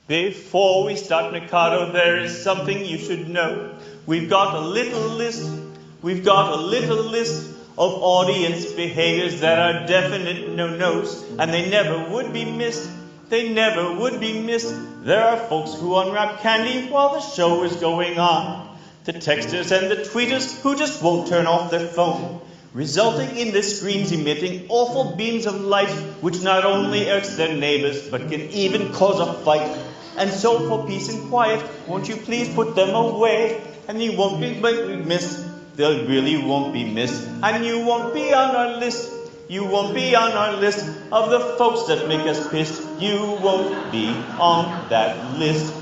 Before we start Mikado, there is something you should know. We've got a little list of audience behaviors that are definite no-nos, and they never would be missed. There are folks who unwrap candy while the show is going on. The texters and the tweeters who just won't turn off their phone, resulting in the screens emitting awful beams of light, which not only irks their neighbors, but can even cause a fight. And so for peace and quiet, won't you please put them away? And you won't be missed, they really won't be missed. And you won't be on our list, of the folks that make us pissed. You won't be on that list.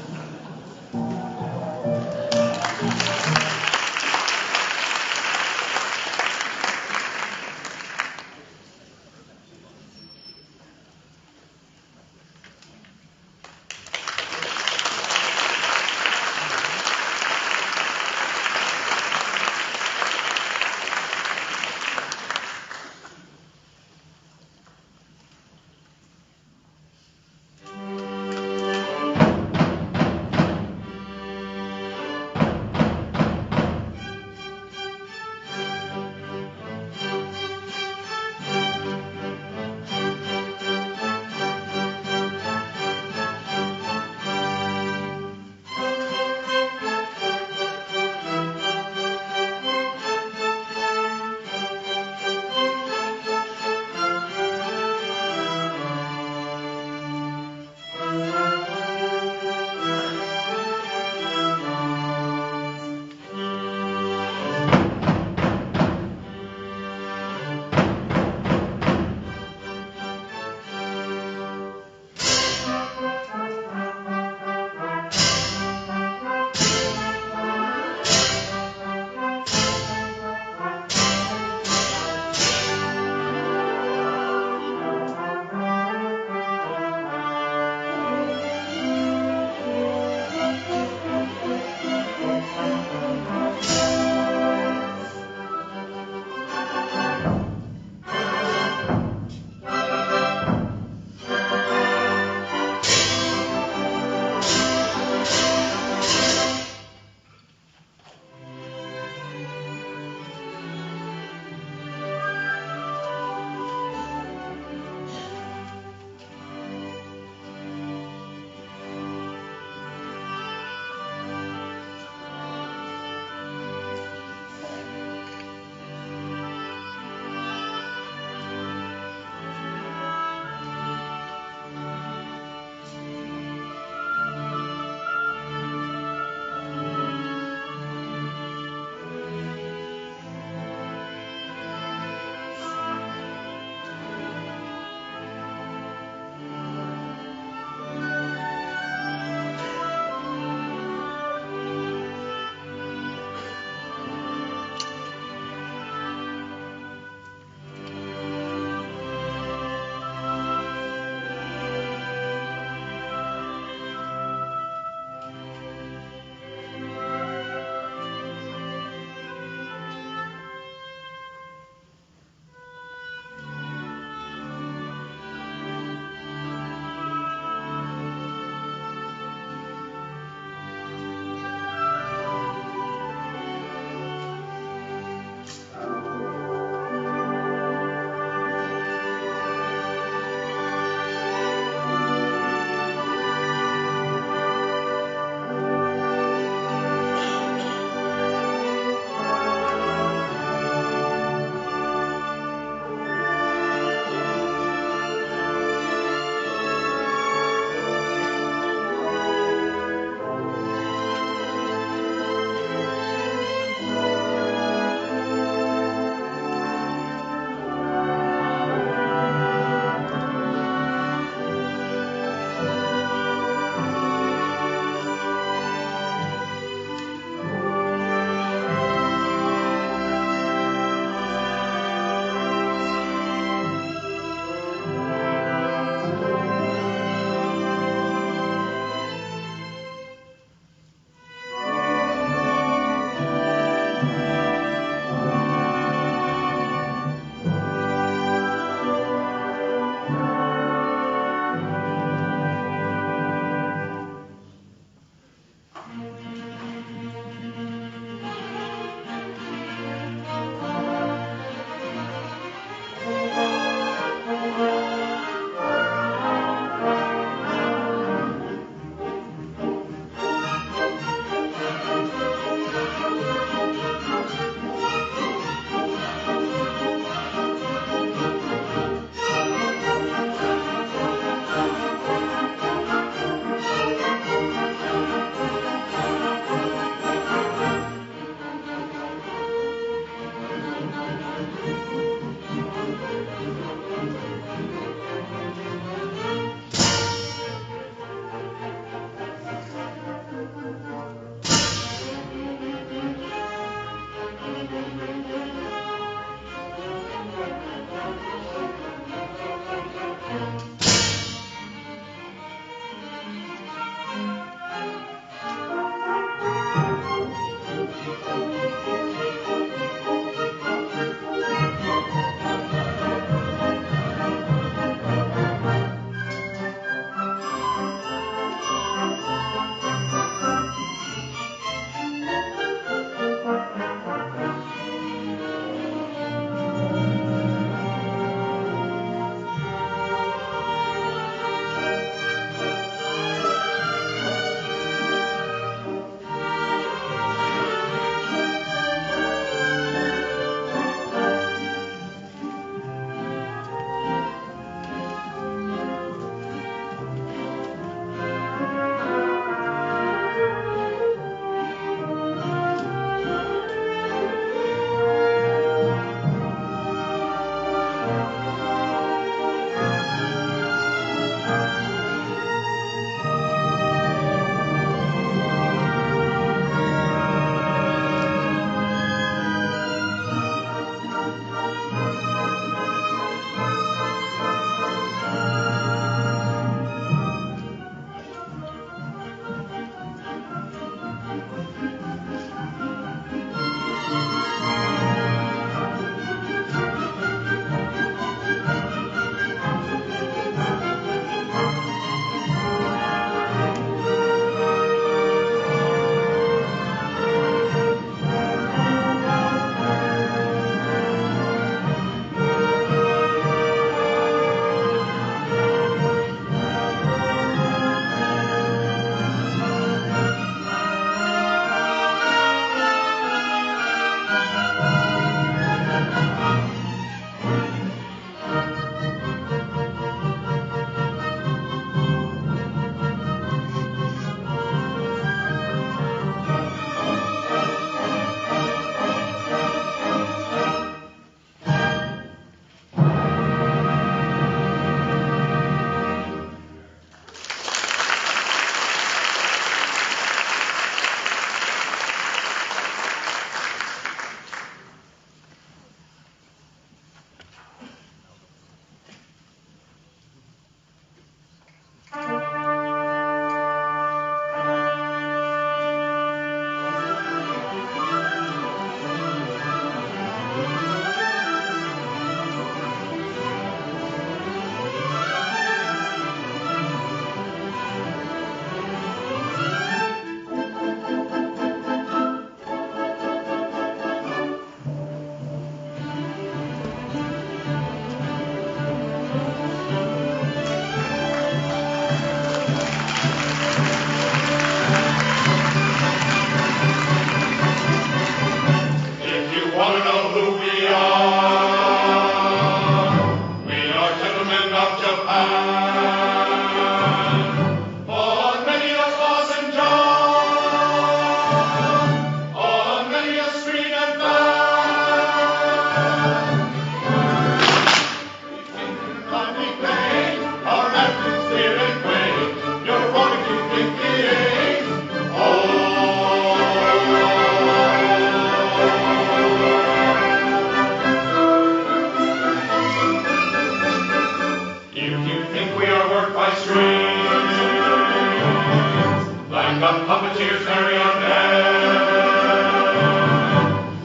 and the puppeteers marionette.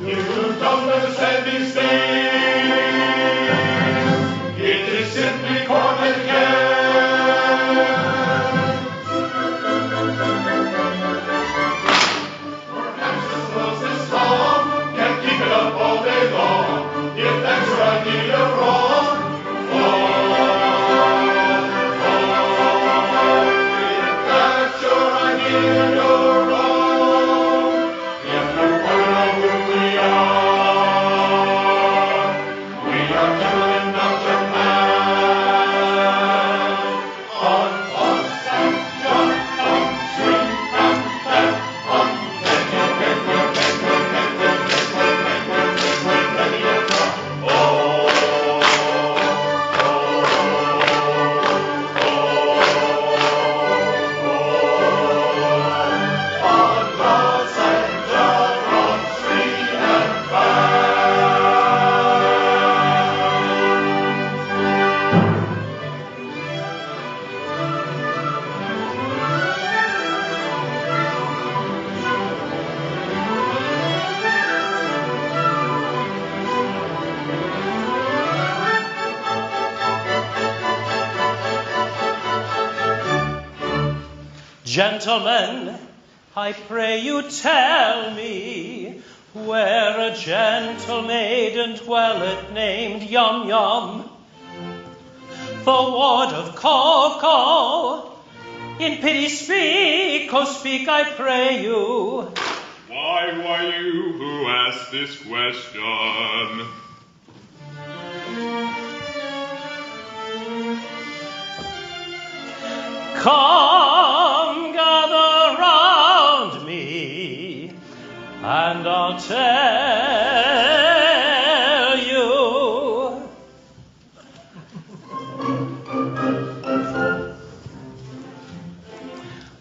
You don't understand these things. It is simply cornet Perhaps the closest song can't keep it up all day long. If that's your idea wrong, Gentlemen, I pray you tell me where a gentle maiden dwelleth named Yum Yum, the ward of Coco. In pity speak, oh speak, I pray you. Why you who ask this question? Come, gather round me, and I'll tell you.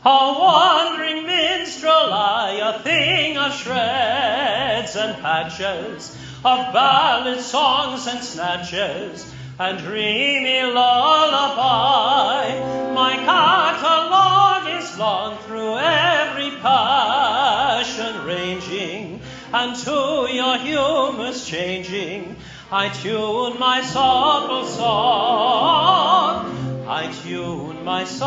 A wandering minstrel, I, a thing of shreds and patches, of ballad songs and snatches, and dreamy lullaby. My catalogue is long through every passion ranging, and to your humours changing. I tune my supple song, I tune my supple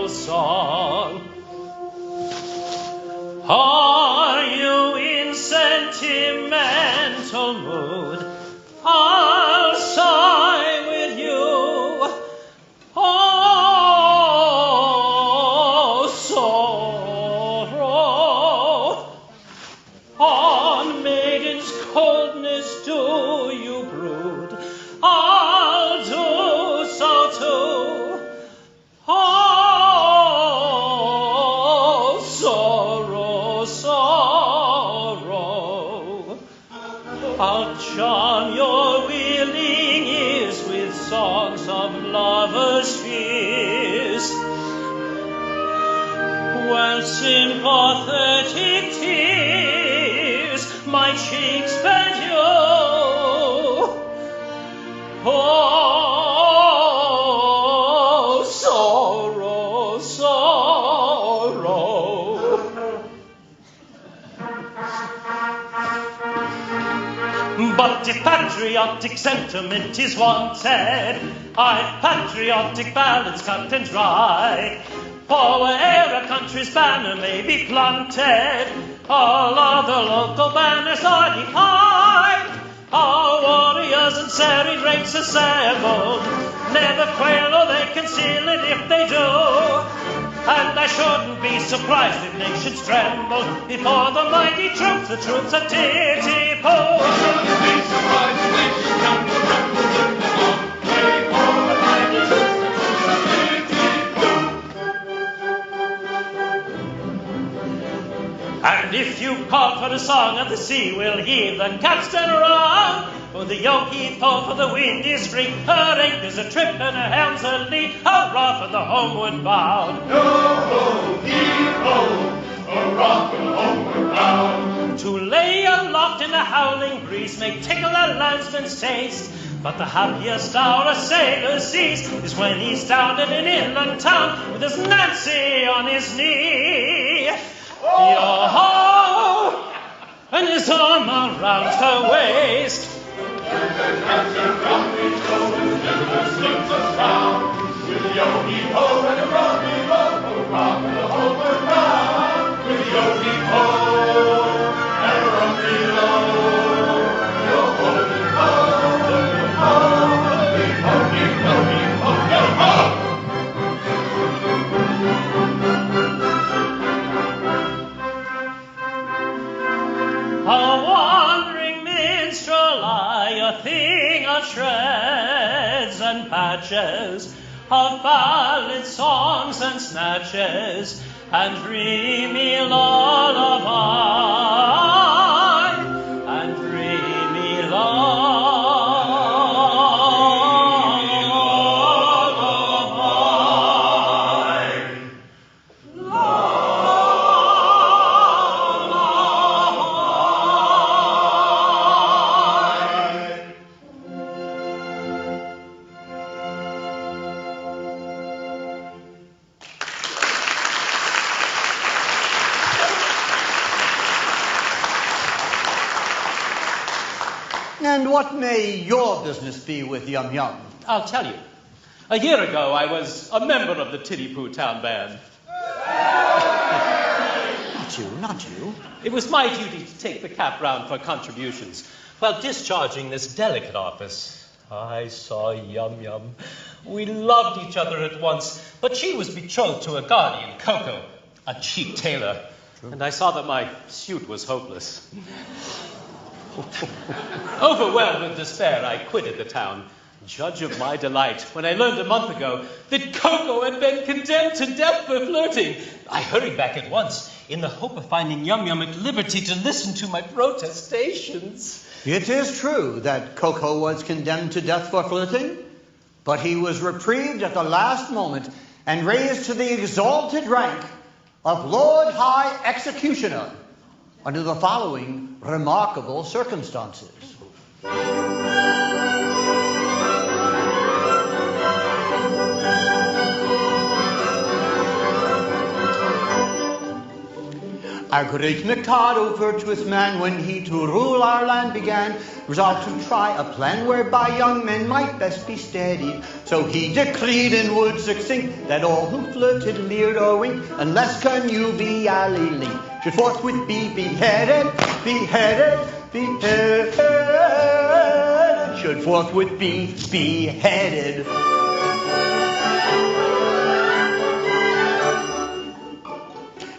song. Are you in sentimental mood? I'll sigh with you. Oh, sorrow, on maiden's coldness do you brood? I'll do so too. Oh, sorrow, sorrow, I'll charm your willing ears with songs of lovers' fears, while sympathetic tears my cheeks bend you. Oh, sorrow, sorrow. But if patriotic sentiment is wanted, I've patriotic ballads cut and dry. For where'er a country's banner may be planted, all other local banners are defied. Our warriors and serried ranks assembled never quail or they conceal it if they do. And I shouldn't be surprised if nations tremble before the mighty troops, the troops of Titipu. I shouldn't be surprised if nations tremble before the mighty troops, the troops of Titipu. And if you call for the song of the sea, we'll heave the capstan around. For the yoke heave ho, for the wind is free, her anchor's a trip and her helm's a lee. Hurrah for the homeward bound! Yo-ho, heave-ho, hurrah for the homeward bound! To lay aloft in a howling breeze may tickle a landsman's taste, But the happiest hour a sailor sees is when he's down in an inland town with his Nancy on his knee. Yo-ho! And his arm around her waist. With Yogi-Po and a rummy-bo, rock the whole world round. With Yogi-Po and a rummy-bo, yo-ho, yo-ho, yo-ho, yo-ho, yo-ho. A wandering minstrel, I, a thing of shreds and patches, of ballad songs and snatches, and dreamy lullaby, and dreamy And what may your business be with Yum Yum? I'll tell you. A year ago, I was a member of the Titipu town band. Not you. It was my duty to take the cap round for contributions. While discharging this delicate office, I saw Yum Yum. We loved each other at once, but she was betrothed to a guardian, Coco, a cheap tailor. And I saw that my suit was hopeless. Overwhelmed with despair, I quitted the town. Judge of my delight when I learned a month ago that Coco had been condemned to death for flirting. I hurried back at once in the hope of finding Yum Yum at liberty to listen to my protestations. It is true that Coco was condemned to death for flirting, but he was reprieved at the last moment and raised to the exalted rank of Lord High Executioner under the following remarkable circumstances. A great Mikado, virtuous man, when he to rule our land began, resolved to try a plan whereby young men might best be steadied. So he decreed in words succinct that all who flirted, leered or winked, unless connubially should forthwith be beheaded, beheaded, beheaded, should forthwith be beheaded.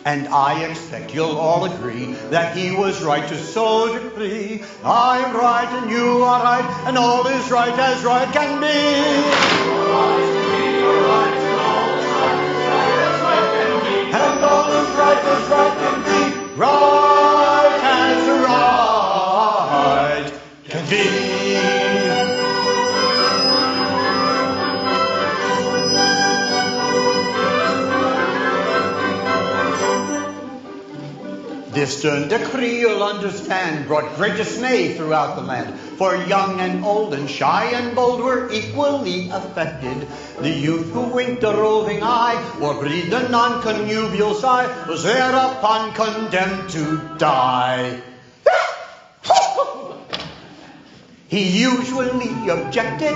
And I expect you'll all agree that he was right to so decree. I'm right and you are right, and all is right as right can be. And all is right as right can be. Right as right can be. This stern decree, you'll understand, brought great dismay throughout the land. For young and old and shy and bold were equally affected. The youth who winked a roving eye or breathed a non-connubial sigh was thereupon condemned to die. He usually objected.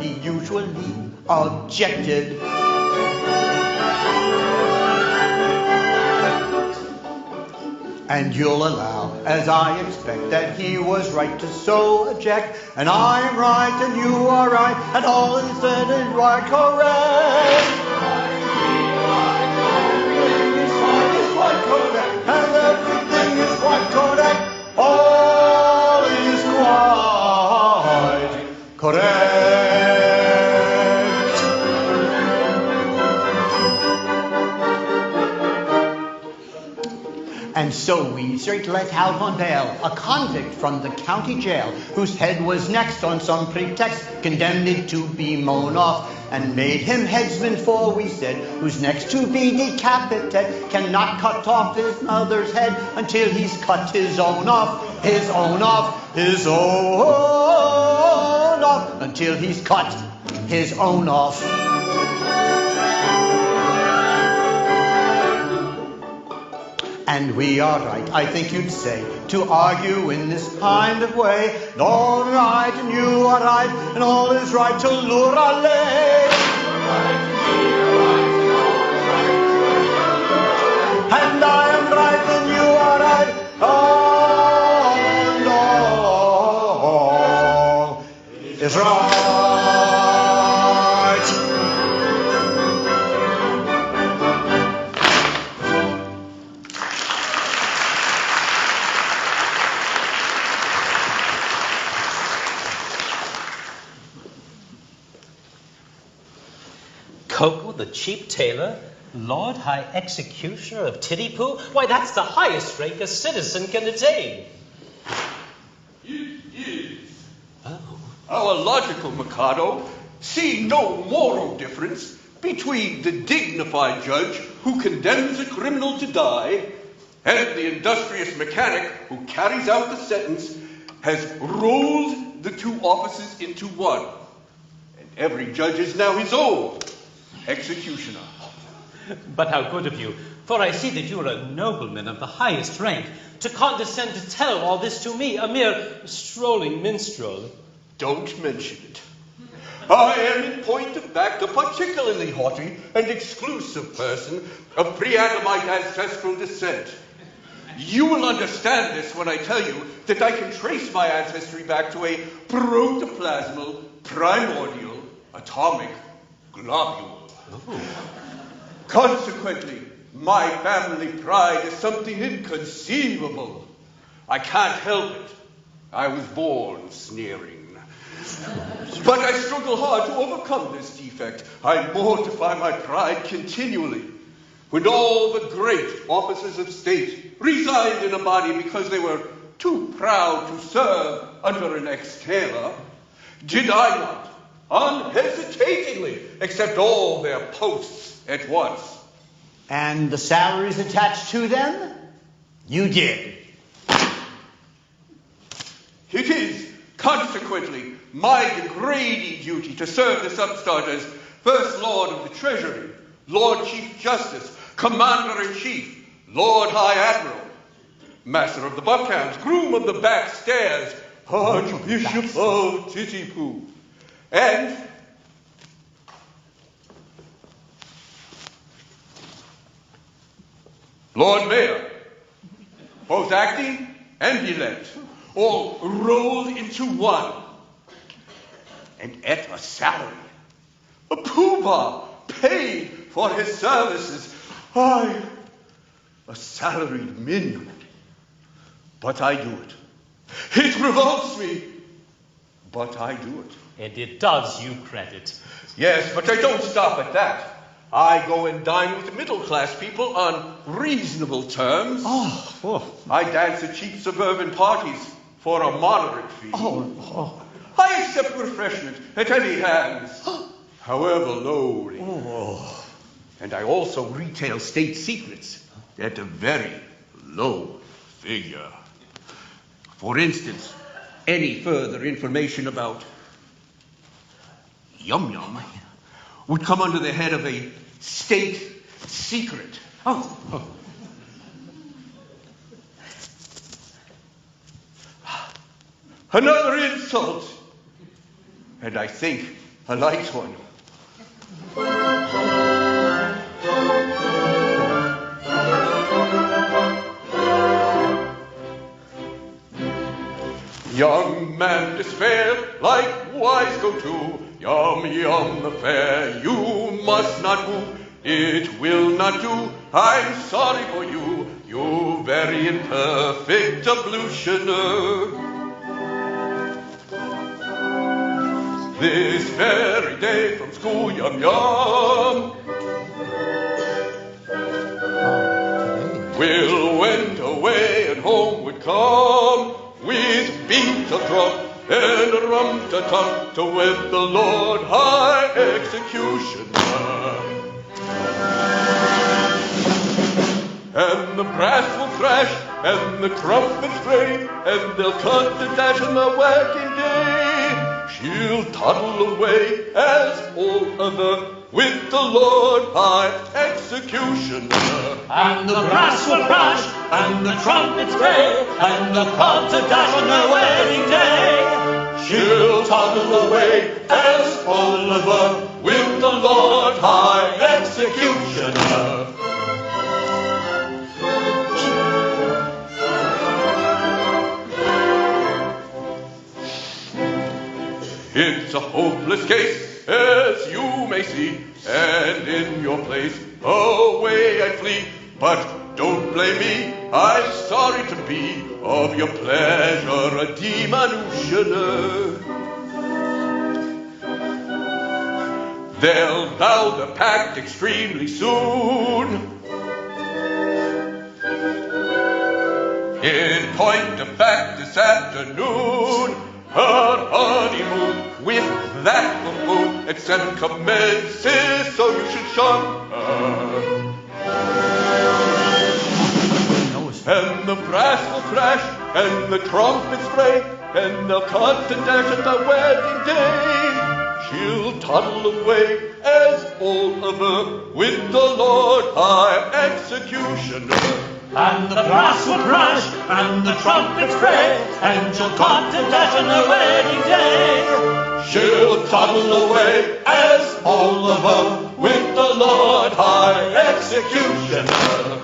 He usually objected. And you'll allow, as I expect, that he was right to so object. And I'm right and you are right, and all is said is right, correct. Everything is quite correct, and everything is quite correct. All is quite correct. And And so we straight let out on bail a convict from the county jail, whose head was next on some pretext condemned to be mown off, and made him headsman, for we said, who's next to be decapitated cannot cut off his mother's head until he's cut his own off, his own off, his own off, until he's cut his own off. And we are right, I think you'd say, to argue in this kind of way. All right, and you are right, and all is right to lure our leg. And I am right, and you are right, and all is right. Coco, the cheap tailor, Lord High Executioner of Titipu? Why, that's the highest rank a citizen can attain. It is. Oh. Our logical Mikado see no moral difference between the dignified judge who condemns a criminal to die and the industrious mechanic who carries out the sentence, has rolled the two offices into one. And every judge is now his own executioner. But how good of you, for I see that you are a nobleman of the highest rank, to condescend to tell all this to me, a mere strolling minstrel. Don't mention it. I am in point of fact a particularly haughty and exclusive person of pre-Adamite ancestral descent. You will understand this when I tell you that I can trace my ancestry back to a protoplasmal, primordial, atomic globule. Oh. Consequently, my family pride is something inconceivable. I can't help it. I was born sneering. But I struggle hard to overcome this defect. I mortify my pride continually. When all the great officers of state resigned in a body because they were too proud to serve under an ex-tailor, did I not unhesitatingly accept all their posts at once? And the salaries attached to them? You did. It is, consequently, my degrading duty to serve this upstart as First Lord of the Treasury, Lord Chief Justice, Commander-in-Chief, Lord High Admiral, Master of the Buckhounds, Groom of the Back Stairs, Archbishop of Titipu, and Lord Mayor, both acting and elect, all rolled into one, and at a salary, a poobah paid for his services. I, a salaried minion, but I do it. It revolts me, but I do it. And it does you credit. Yes, but I don't stop at that. I go and dine with middle-class people on reasonable terms. I dance at cheap suburban parties for a moderate fee. I accept refreshment at any hands, however lowly. And I also retail state secrets at a very low figure. For instance, any further information about Yum Yum would come under the head of a state secret. Another insult, and I think a light one. Young man, despair, likewise go to. Yum, yum, the fair, you must not woo. It will not do, I'm sorry for you, you very imperfect ablutioner. This very day from school, yum, yum, will wend away and homeward come, with beat of drum and a rum-ta-tum to wed the Lord High Executioner. And the brass will crash, and the trumpets play, and they'll cut the dash on the wagging day. She'll toddle away as all other, with the Lord High Executioner. And the brass will crash, and the trumpets play, and the cart to dash on her wedding day. She'll toddle away as Oliver, with the Lord High Executioner. It's a hopeless case, as you may see, and in your place away I flee. But don't blame me, I'm sorry to be of your pleasure a diminutioner. They'll bow the pact extremely soon. In point of fact, this afternoon, her honeymoon with that buffoon at 7 commences, so you should shun her. And the brass will crash, and the trumpets play, and they'll cut and dash at the wedding day. She'll toddle away as all of her, with the Lord High Executioner. And the brass will crash, and the trumpets play, and she'll cut and dash on her wedding day. She'll toddle away as all of her, with the Lord High Executioner.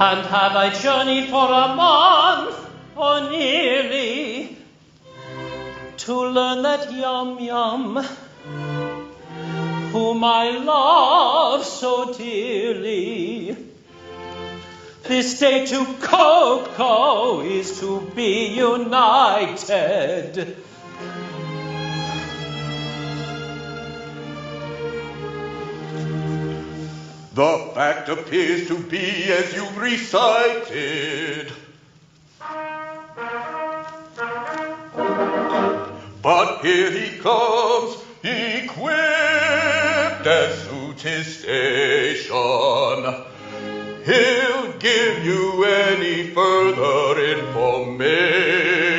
And have I journeyed for a month, or nearly, to learn that Yum-Yum, whom I love so dearly, this day to Coco is to be united. The fact appears to be as you've recited. But here he comes, equipped as suits his station. He'll give you any further information.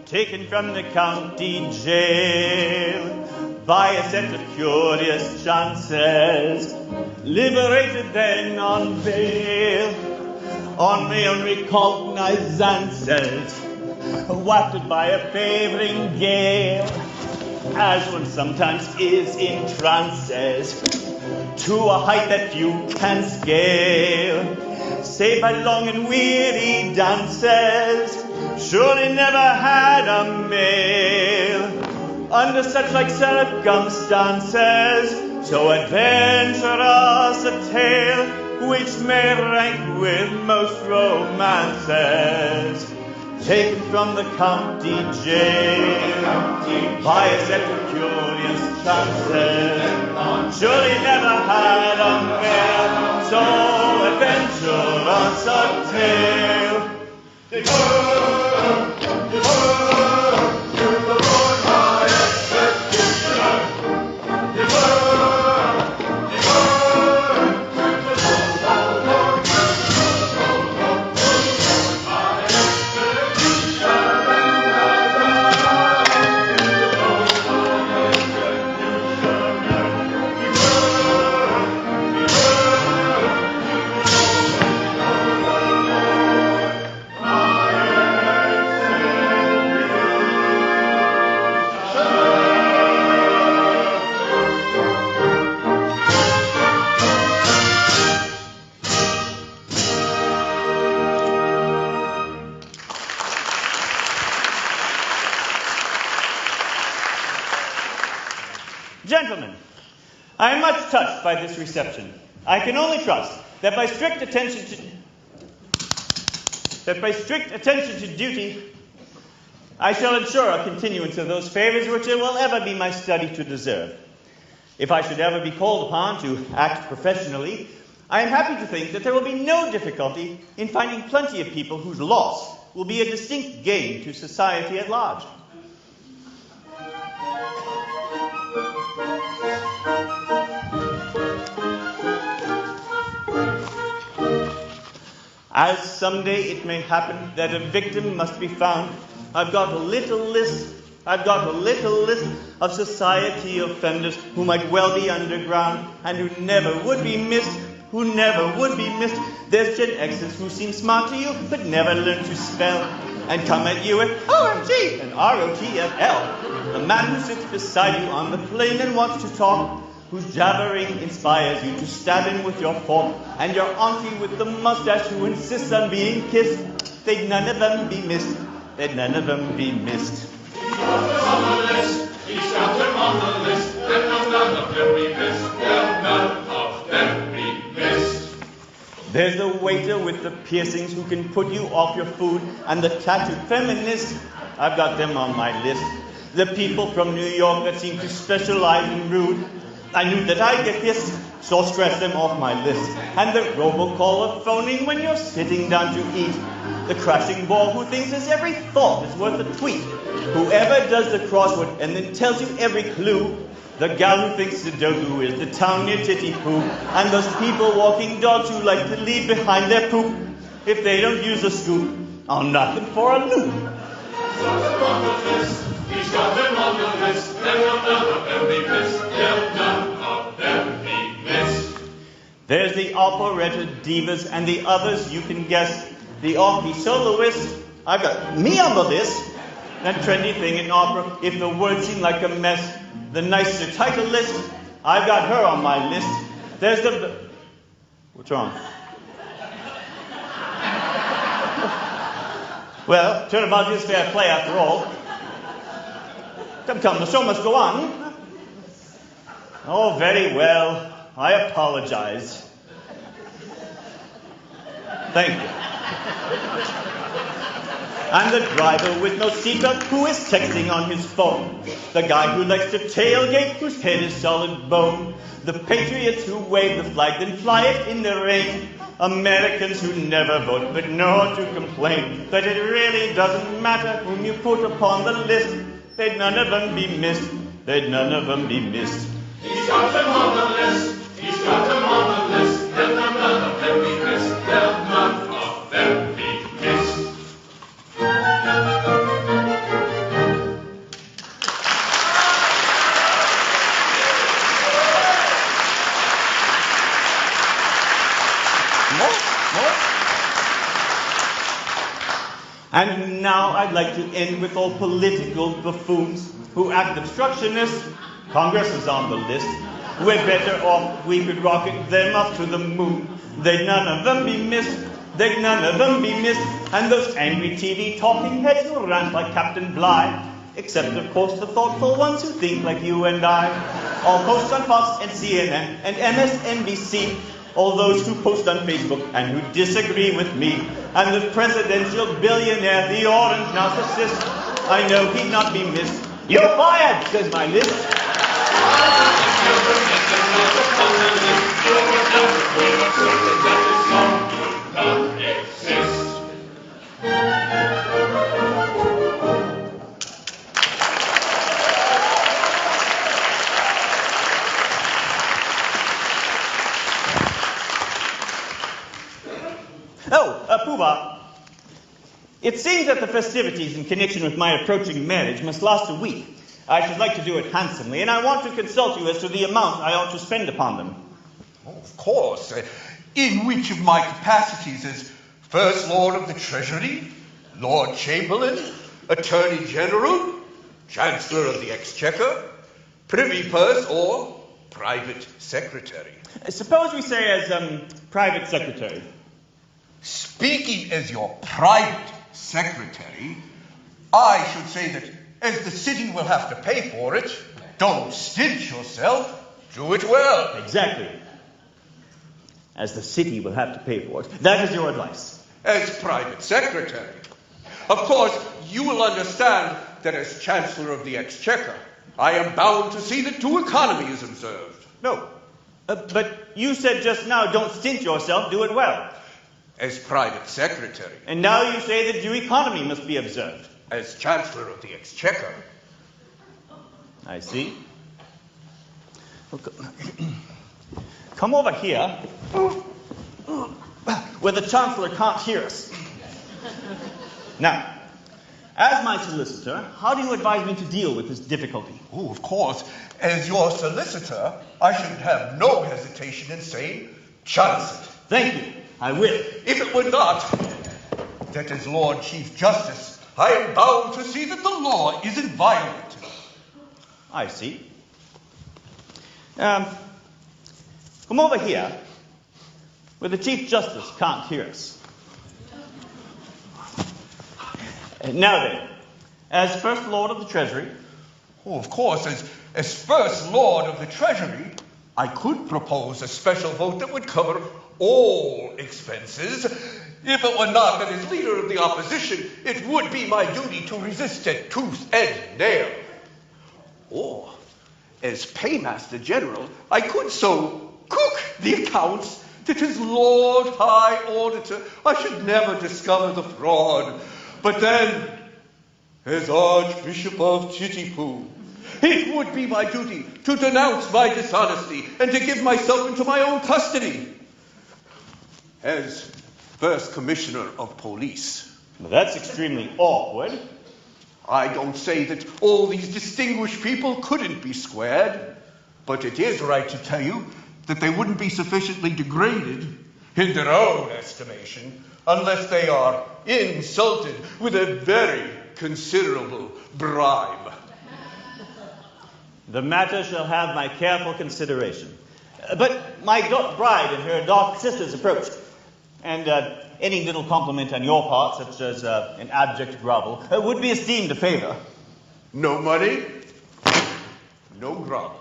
Taken from the county jail by a set of curious chances, liberated then on bail, on my unrecognizances, wafted by a favoring gale, as one sometimes is in trances, to a height that few can scale, save by long and weary dances. Surely never had a male under such like circumstances, so adventurous a tale which may rank with most romances. taken from the county jail by a set of curious chances. Surely never had a man so adventurous a tale. Gentlemen, I am much touched by this reception. I can only trust that by strict attention to duty, I shall ensure a continuance of those favors which it will ever be my study to deserve. If I should ever be called upon to act professionally, I am happy to think that there will be no difficulty in finding plenty of people whose loss will be a distinct gain to society at large. As someday it may happen that a victim must be found, I've got a little list of society offenders who might well be underground and who never would be missed. There's Gen X's who seem smart to you but never learn to spell and come at you with OMG and ROTFL. The man who sits beside you on the plane and wants to talk, whose jabbering inspires you to stab him with your fork, and your auntie with the mustache who insists on being kissed. They'd none of them be missed. They'd none of them be missed. He's got them on the list. He's got them on the list. They'll none of them be missed. They'll none of them be missed. There's the waiter with the piercings who can put you off your food, and the tattooed feminist. I've got them on my list. The people from New York that seem to specialize in rude. I knew that I'd get this, so stress them off my list. And the robocaller phoning when you're sitting down to eat. The crashing ball who thinks his every thought is worth a tweet. Whoever does the crossword and then tells you every clue. The gal who thinks Sudoku is the town near Titipu. And those people walking dogs who like to leave behind their poop. If they don't use a scoop, I'll knock them for a loop. He's got them on the list. He's got them on the list. They'll none of them be missed. They'll none of them be missed. There's the operetta divas and the others you can guess. The Orky soloist, I've got me on the list. That trendy thing in opera, if the words seem like a mess. The nicer title list, I've got her on my list. There's the... What's wrong? Well, turnabout is fair play after all. Come, the show must go on. Oh, very well. I apologize. Thank you. And the driver with no seatbelt who is texting on his phone. The guy who likes to tailgate whose head is solid bone. The patriots who wave the flag then fly it in the rain. Americans who never vote but know to complain that it really doesn't matter whom you put upon the list. They'd none of them be missed. They'd none of them be missed. He's got them on the list. He's got them on the list. They'll none of them be missed. They'll none of them be missed. And now I'd like to end with all political buffoons who act obstructionists. Congress is on the list. We're better off if we could rocket them up to the moon. They'd none of them be missed. They'd none of them be missed. And those angry TV talking heads who rant like Captain Bligh. Except, of course, the thoughtful ones who think like you and I. All posts on Fox and CNN and MSNBC. all those who post on Facebook and who disagree with me, and the presidential billionaire, the orange narcissist. I know he'd not be missed. You're fired, says my list. Pooh-Bah, it seems that the festivities in connection with my approaching marriage must last a week. I should like to do it handsomely, and I want to consult you as to the amount I ought to spend upon them. Oh, of course. In which of my capacities as First Lord of the Treasury, Lord Chamberlain, Attorney General, Chancellor of the Exchequer, Privy Purse, or Private Secretary? Suppose we say as private secretary. Speaking as your private secretary, I should say that as the city will have to pay for it, don't stint yourself, do it well. Exactly. As the city will have to pay for it. That is your advice. As private secretary. Of course, you will understand that as Chancellor of the Exchequer, I am bound to see that due economy is observed. No. But you said just now, don't stint yourself, do it well. As private secretary. And now you say that due economy must be observed. As Chancellor of the Exchequer. I see. Come over here, where the Chancellor can't hear us. Now, as my solicitor, how do you advise me to deal with this difficulty? Oh, of course. As your solicitor, I should have no hesitation in saying, chance it. Thank you. I will. If it were not that as Lord Chief Justice, I am bound to see that the law isn't violated. I see. Come over here, where the Chief Justice can't hear us. Now then, as First Lord of the Treasury. Oh, of course, as First Lord of the Treasury, I could propose a special vote that would cover all expenses. If it were not that as leader of the opposition, it would be my duty to resist it tooth and nail. Or, as Paymaster General, I could so cook the accounts that as Lord High Auditor, I should never discover the fraud. But then, as Archbishop of Titipu, it would be my duty to denounce my dishonesty and to give myself into my own custody. As First Commissioner of Police. Well, that's extremely awkward. I don't say that all these distinguished people couldn't be squared, but it is right to tell you that they wouldn't be sufficiently degraded in their own estimation unless they are insulted with a very considerable bribe. The matter shall have my careful consideration. But my bride and her dark sisters approached, and any little compliment on your part, such as an abject grovel, would be esteemed a favor. No money, no grovel.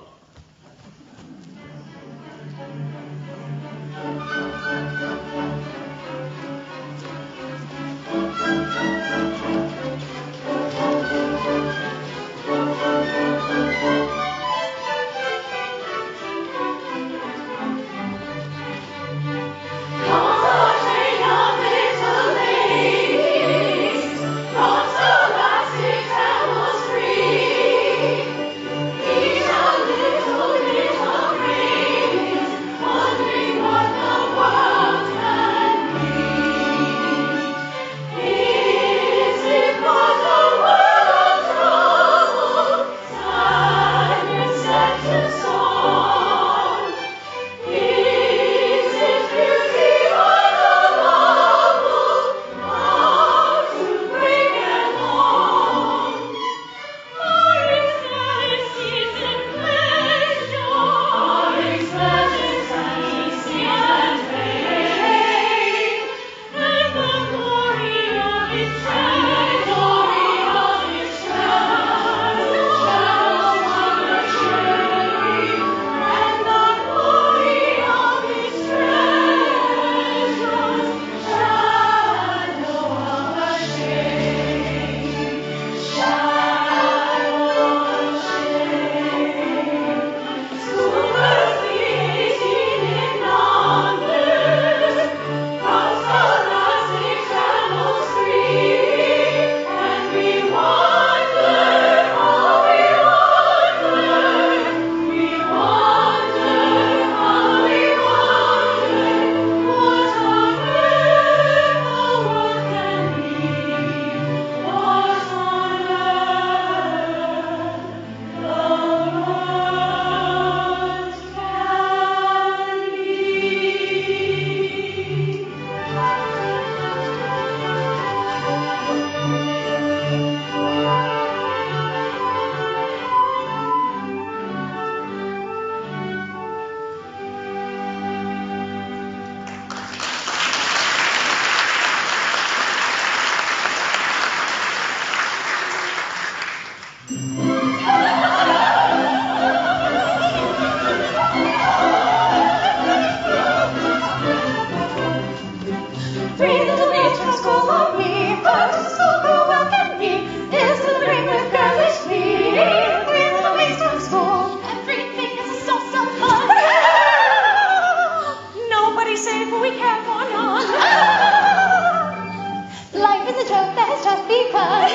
because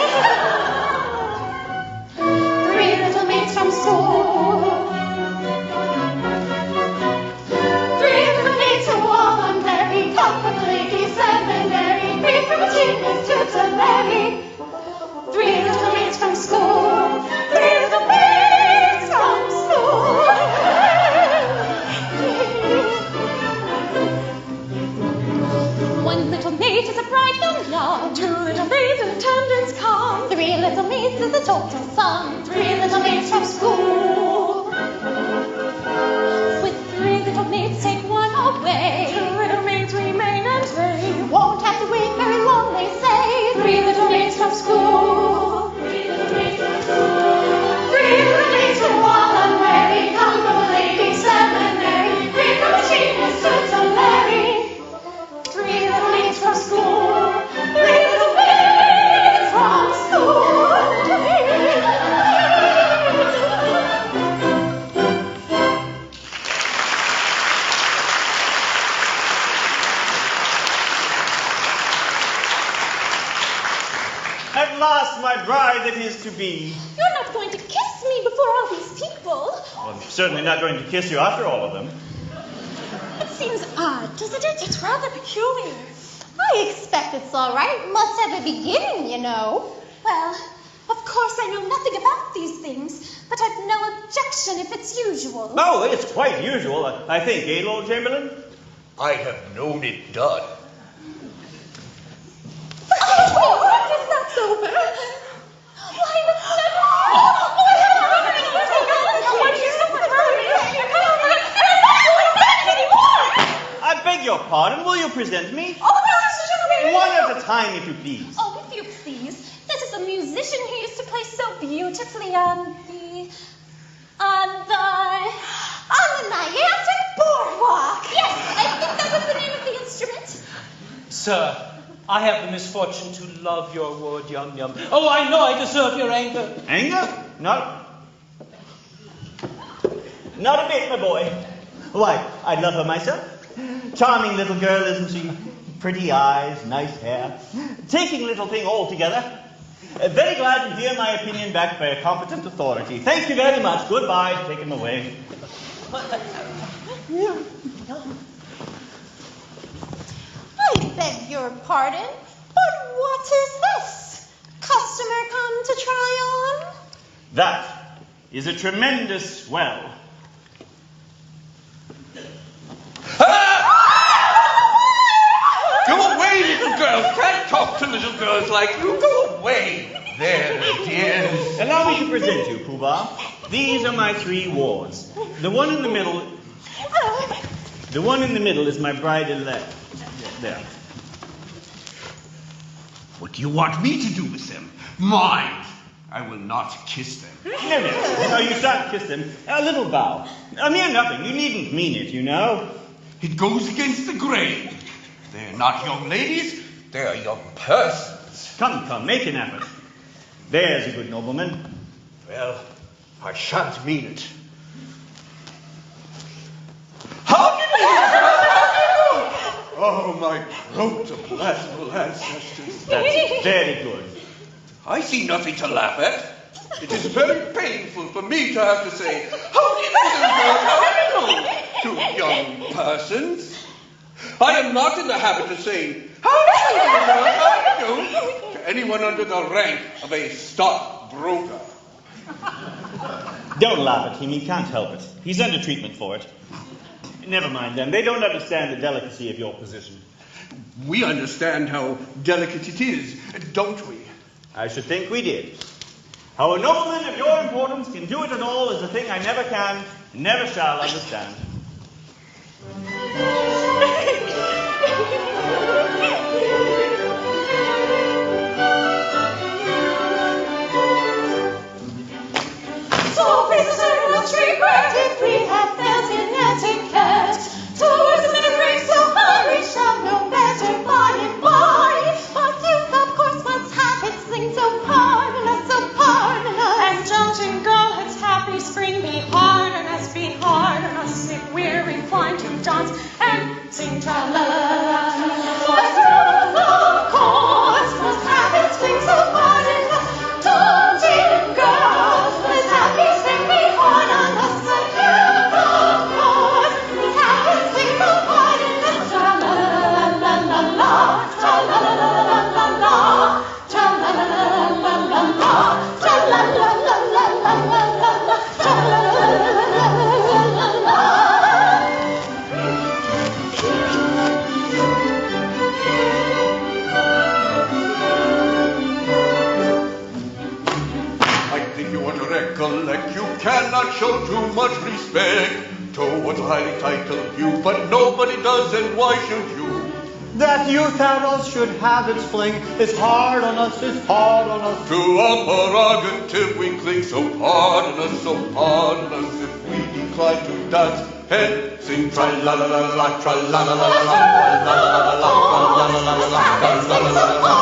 3 little maids from school. 3 little maids who all unmarried, come from the ladies' seminary, 3 from a genius to Tulare. 3 little maids from school. 3 little maids from school. 1 little maid is a bride from young. 2 little maids in attendance come. 3 little maids is a total sum. 3 little maids from school. With 3 little maids, take 1 away. 2 little maids remain and they won't have to wait very long, they say. 3 little maids from school. 3 little maids from school. 3 little maids who all unmarried, come from a ladies' seminary. 3 from a genius to Tulare. 3 little maids from school. 3 little maids from school. At last, my bride that is to be. You're not going to kiss me before all these people. Well, I'm certainly not going to kiss you after all of them. It seems odd, doesn't it? It's rather peculiar. I expect it's all right. Must have a beginning, you know. Well, of course I know nothing about these things, but I've no objection if it's usual. Oh, it's quite usual, I think, eh, Lord Chamberlain? I have known it done. Oh, it's not so bad. Why, the I beg your pardon, will you present me? Oh, no, Mr. Gentleman. One at a time, if you please. Oh, if you please. This is the musician who used to play so beautifully on the Niantic Boardwalk. Yes, I think that was the name of the instrument. Sir, I have the misfortune to love your ward, Yum Yum. Oh, I know I deserve your anger. Anger? Not a bit, my boy. Why, I love her myself. Charming little girl, isn't she? Pretty eyes, nice hair. Taking little thing altogether. Very glad to hear my opinion backed by a competent authority. Thank you very much. Goodbye. Take him away. I beg your pardon, but what is this? Customer come to try on? That is a tremendous swell. Go away, little girls. Can't talk to little girls like you. Go away. There it is. Allow me to present you, Pooh-Bah. These are my 3 wards. The one in the middle is my bride-elect. There. What do you want me to do with them? Mind, I will not kiss them. No, you shan't kiss them. A little bow. A mere nothing. You needn't mean it, you know. It goes against the grain. They're not young ladies, they're young persons. Come, make an effort. There's a good nobleman. Well, I shan't mean it. How do you do? Oh, my protoplasmal ancestors. That's very good. I see nothing to laugh at. It is very painful for me to have to say, how do you do, to young persons. I am not in the habit of saying, how do you do, to anyone under the rank of a stockbroker. Don't laugh at him, he can't help it. He's under treatment for it. Never mind them, they don't understand the delicacy of your position. We understand how delicate it is, don't we? I should think we did. How a nobleman of your importance can do it at all is a thing I never can, never shall understand. So visitor must regret if we have failed in etiquette. Towards the memory so high we shall know better by and by. But youth, of course, must have its things, so pardon us, so pardon us. And don't you go, its happy spring, be hard on us if we're inclined to dance. And recollect, you cannot show too much respect towards a highly titled you, but nobody does, and why should you? That youth arrow should have its fling. It's hard on us, it's hard on us. To our prerogative we cling, so pardon us if we decline to dance and sing tra-la-la-la-la, tra-la-la-la-la, tra-la-la-la-la, tra-la-la-la-la.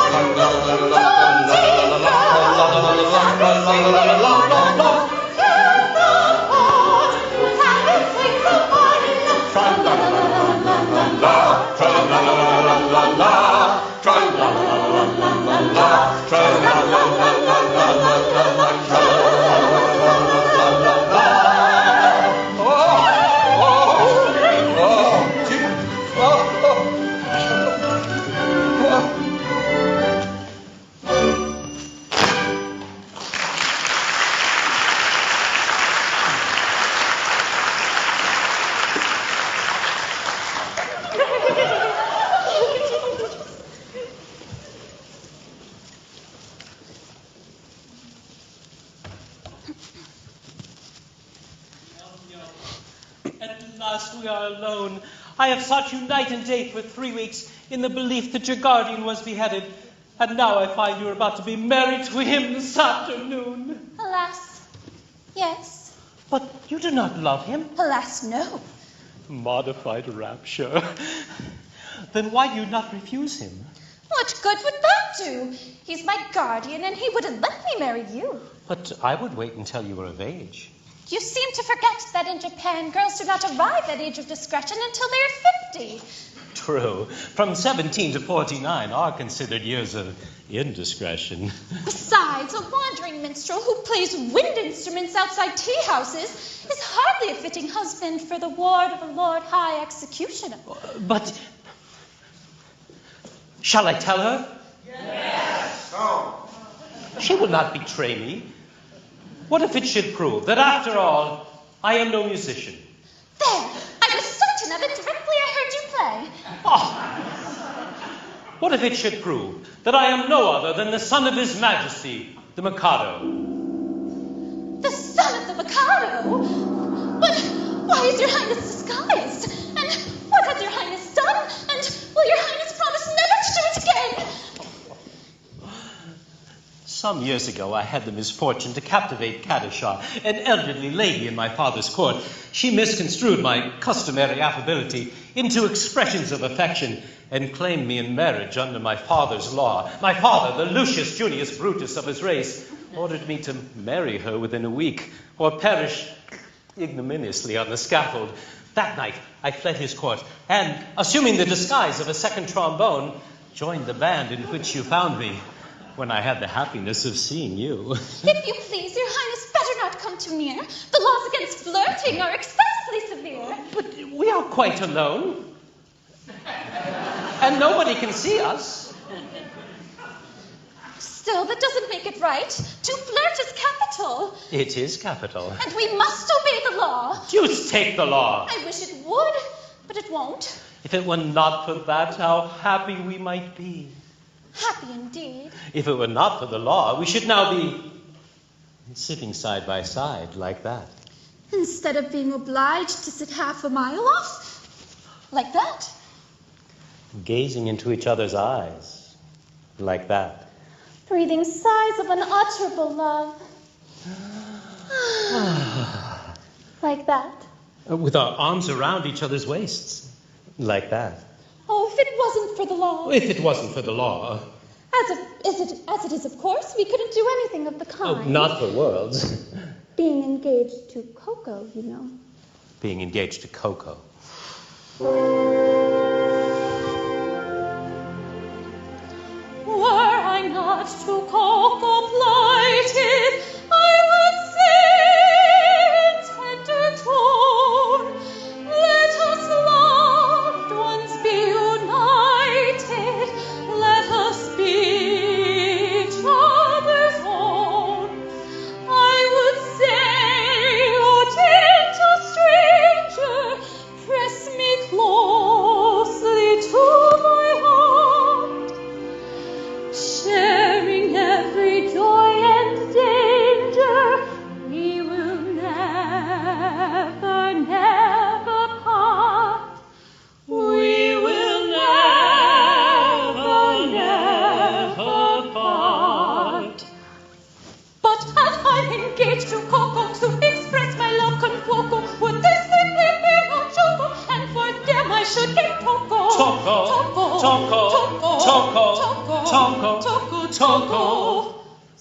We are alone. I have sought you night and day for 3 weeks in the belief that your guardian was beheaded, and now I find you are about to be married to him this afternoon. Alas, yes. But you do not love him? Alas, no. Modified rapture. Then why do you not refuse him? What good would that do? He's my guardian, and he wouldn't let me marry you. But I would wait until you were of age. You seem to forget that in Japan, girls do not arrive at age of discretion until they are 50. True. From 17 to 49 are considered years of indiscretion. Besides, a wandering minstrel who plays wind instruments outside tea houses is hardly a fitting husband for the ward of a Lord High Executioner. But shall I tell her? Yes. Oh. She will not betray me. What if it should prove that, after all, I am no musician? There! I was certain of it directly I heard you play. Oh. What if it should prove that I am no other than the son of His Majesty, the Mikado? The son of the Mikado? But why is your Highness disguised? And what has your Highness done? And will your Highness promise never to do it again? Some years ago, I had the misfortune to captivate Katisha, an elderly lady in my father's court. She misconstrued my customary affability into expressions of affection and claimed me in marriage under my father's law. My father, the Lucius Junius Brutus of his race, ordered me to marry her within a week or perish ignominiously on the scaffold. That night, I fled his court and, assuming the disguise of a second trombone, joined the band in which you found me. When I had the happiness of seeing you. If you please, your Highness better not come too near. The laws against flirting are excessively severe. But we are quite alone. And nobody can see us. Still, that doesn't make it right. To flirt is capital. It is capital. And we must obey the law. Deuce take the law. I wish it would, but it won't. If it were not for that, how happy we might be. Happy indeed. If it were not for the law, we should now be sitting side by side like that. Instead of being obliged to sit half a mile off, like that. Gazing into each other's eyes like that. Breathing sighs of unutterable love. Like that. With our arms around each other's waists like that. Oh, if it wasn't for the law. If it wasn't for the law. As it is, of course, we couldn't do anything of the kind. Oh, not for worlds. Being engaged to Coco, you know. Being engaged to Coco. Were I not to Coco plighted, I would say in tender tone, let us loved ones be united, let us be each other's own. I would say, O gentle stranger, press me closely to my heart, sharing every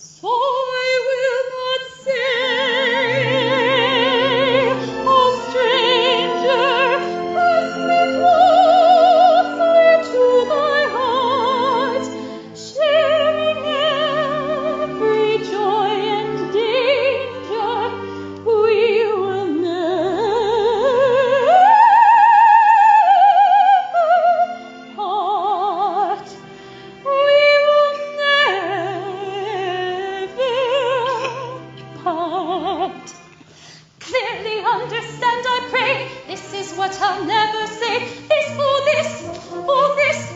So I will not say, oh stranger, press me closely to thy heart, sharing every joy and danger. We will never part. We will never part. Clearly understand, I pray, this is what I'll never say. This, oh this, oh this,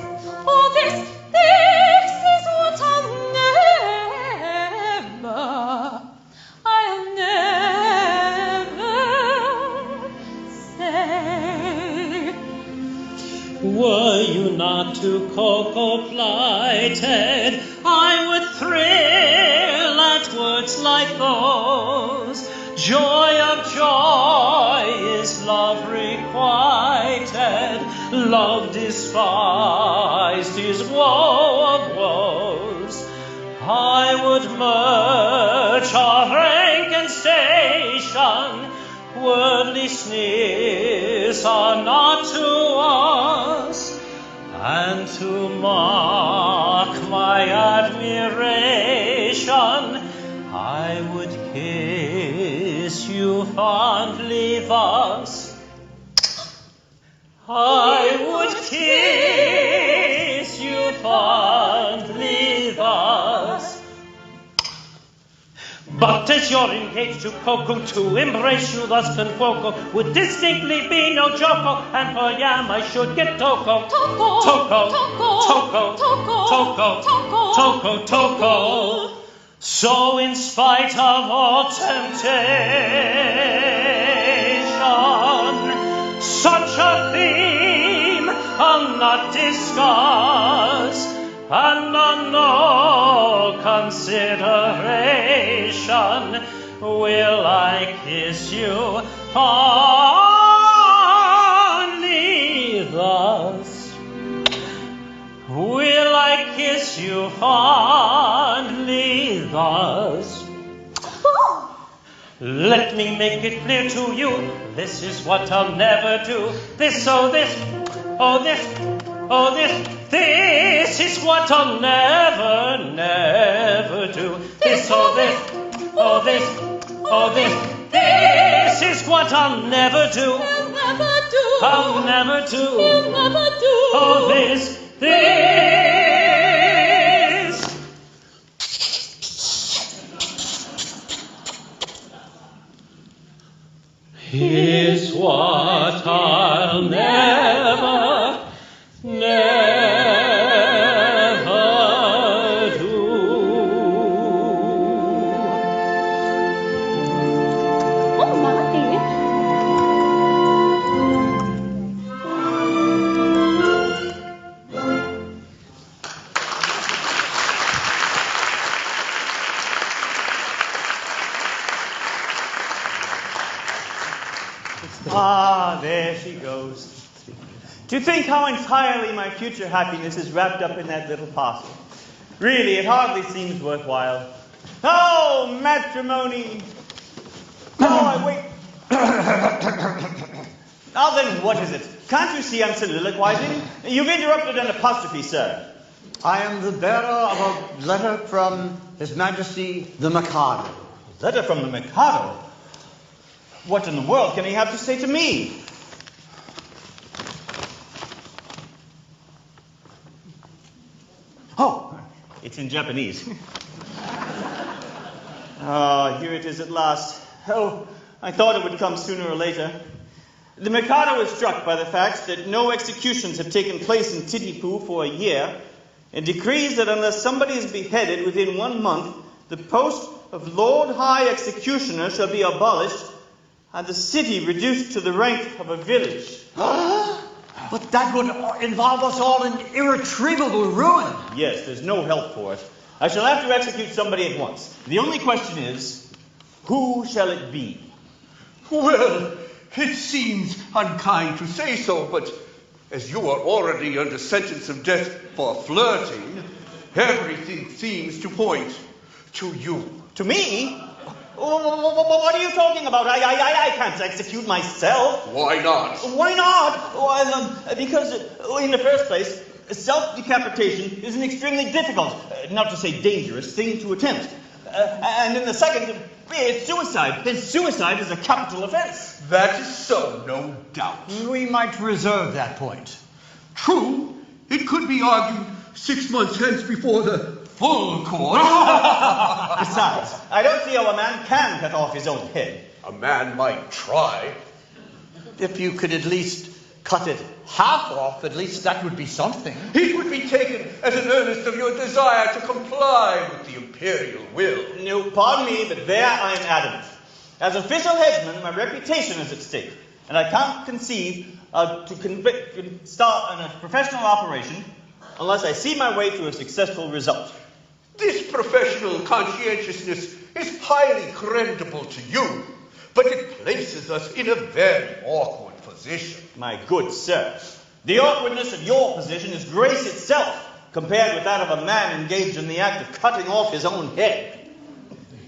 oh this, this is what I'll never say. Were you not too cocoa-plighted, I would thrill at words like those. Joy of joy is love requited, love despised is woe of woes. I would merge our rank and station, worldly sneers are not to us, and to mark my admiration, I would kiss you fondly thus. I would kiss you fondly thus. But as you're engaged to Coco, to embrace you thus con poco would distinctly be no joco, and for yam I should get toko. Toko, Toko, toko, toko, toko, toko, toko, toko, toko. So in spite of all temptation, such a theme I'll not discuss, and on no consideration will I kiss you fondly thus. Will I kiss you fondly thus? Let me make it clear to you, this is what I'll never do. This, oh this, oh this, oh this, this is what I'll never, never do. This, oh this, oh this, oh this, this is what I'll never do. I'll never do. Oh this, this. Is what I'll never, never do. Oh my. Ah, there she goes. To think how entirely my future happiness is wrapped up in that little parcel. Really, it hardly seems worthwhile. Oh, matrimony! Oh, wait. Now then, what is it? Can't you see I'm soliloquizing? You've interrupted an apostrophe, sir. I am the bearer of a letter from His Majesty the Mikado. Letter from the Mikado? What in the world can he have to say to me? Oh, it's in Japanese. Ah, here it is at last. Oh, I thought it would come sooner or later. The Mikado is struck by the fact that no executions have taken place in Titipu for a year, and decrees that unless somebody is beheaded within 1 month, the post of Lord High Executioner shall be abolished, and the city reduced to the rank of a village. But that would involve us all in irretrievable ruin. Yes, there's no help for it. I shall have to execute somebody at once. The only question is, who shall it be? Well, it seems unkind to say so, but as you are already under sentence of death for flirting, everything seems to point to you. To me? What are you talking about? I can't execute myself. Why not? Why not? Well, because, in the first place, self-decapitation is an extremely difficult, not to say dangerous, thing to attempt. And in the second, it's suicide. And suicide is a capital offense. That is so, no doubt. We might reserve that point. True, it could be argued 6 months hence before the full court. Besides, I don't see how a man can cut off his own head. A man might try. If you could at least cut it half off, at least that would be something. It would be taken as an earnest of your desire to comply with the imperial will. No, pardon me, but there I am adamant. As official headsman, my reputation is at stake, and I can't conceive to start a professional operation unless I see my way to a successful result. This professional conscientiousness is highly creditable to you, but it places us in a very awkward position. My good sir, the awkwardness of your position is grace itself, compared with that of a man engaged in the act of cutting off his own head.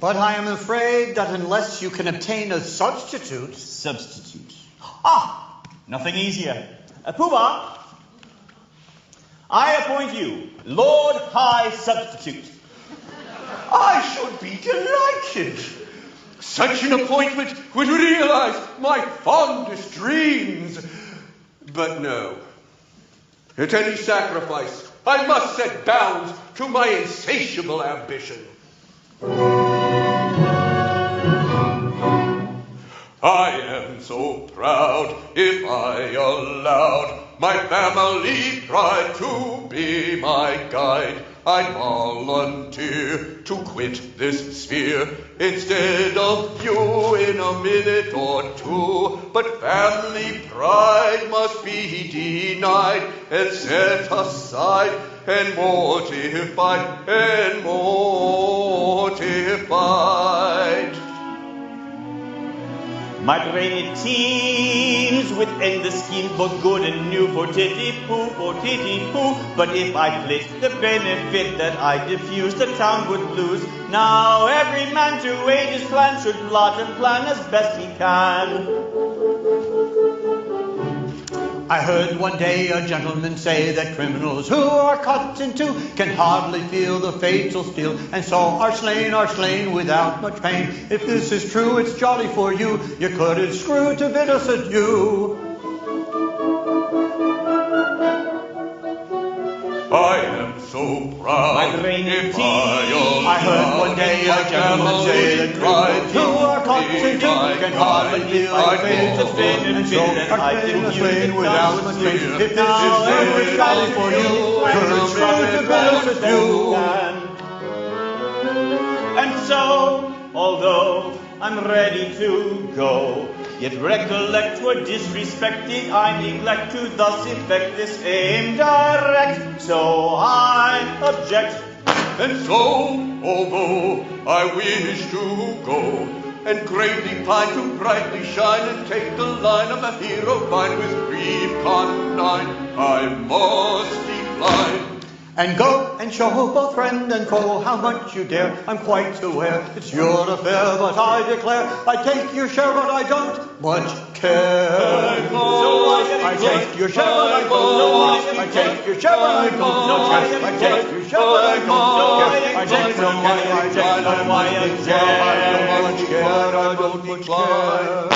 But I am afraid that unless you can obtain a substitute... Substitute. Ah, nothing easier. Pooh-Bah, I appoint you Lord High Substitute. I should be delighted. Such an appointment would realize my fondest dreams. But no. At any sacrifice, I must set bounds to my insatiable ambition. I am so proud if I allowed my family pride to be my guide. I'd volunteer to quit this sphere instead of you in a minute or two. But family pride must be denied and set aside and mortified and mortified. My brain it teems with endless schemes, both good and new for Titipu, But if I place the benefit that I diffuse, the town would lose. Now every man to aid his plan should plot and plan as best he can. I heard one day a gentleman say that criminals who are cut in two can hardly feel the fatal steel, and so are slain without much pain. If this is true, it's jolly for you. You could have screwed to bid us adieu. I am so proud. My brain if teems. I heard one day a gentleman say that criminals who are cut in two can hardly feel the fatal steel, and so are slain without much pain. If this is true, it's jolly for you. You could have screwed to bid us adieu. And so, although I'm ready to go, yet recollect what disrespected I neglect to thus effect this aim direct. So I object. And so, although I wish to go, and greatly pine to brightly shine, and take the line of a hero fine with brief condign, I must decline. And go and show both friend and foe how much you dare. I'm quite aware it's your affair, but I declare I take your share, but I don't much care. I take your share, but I don't. I take your share, but I don't. No care. I take your share, but I don't. I take no care. I take no care. I don't much care. I don't much care.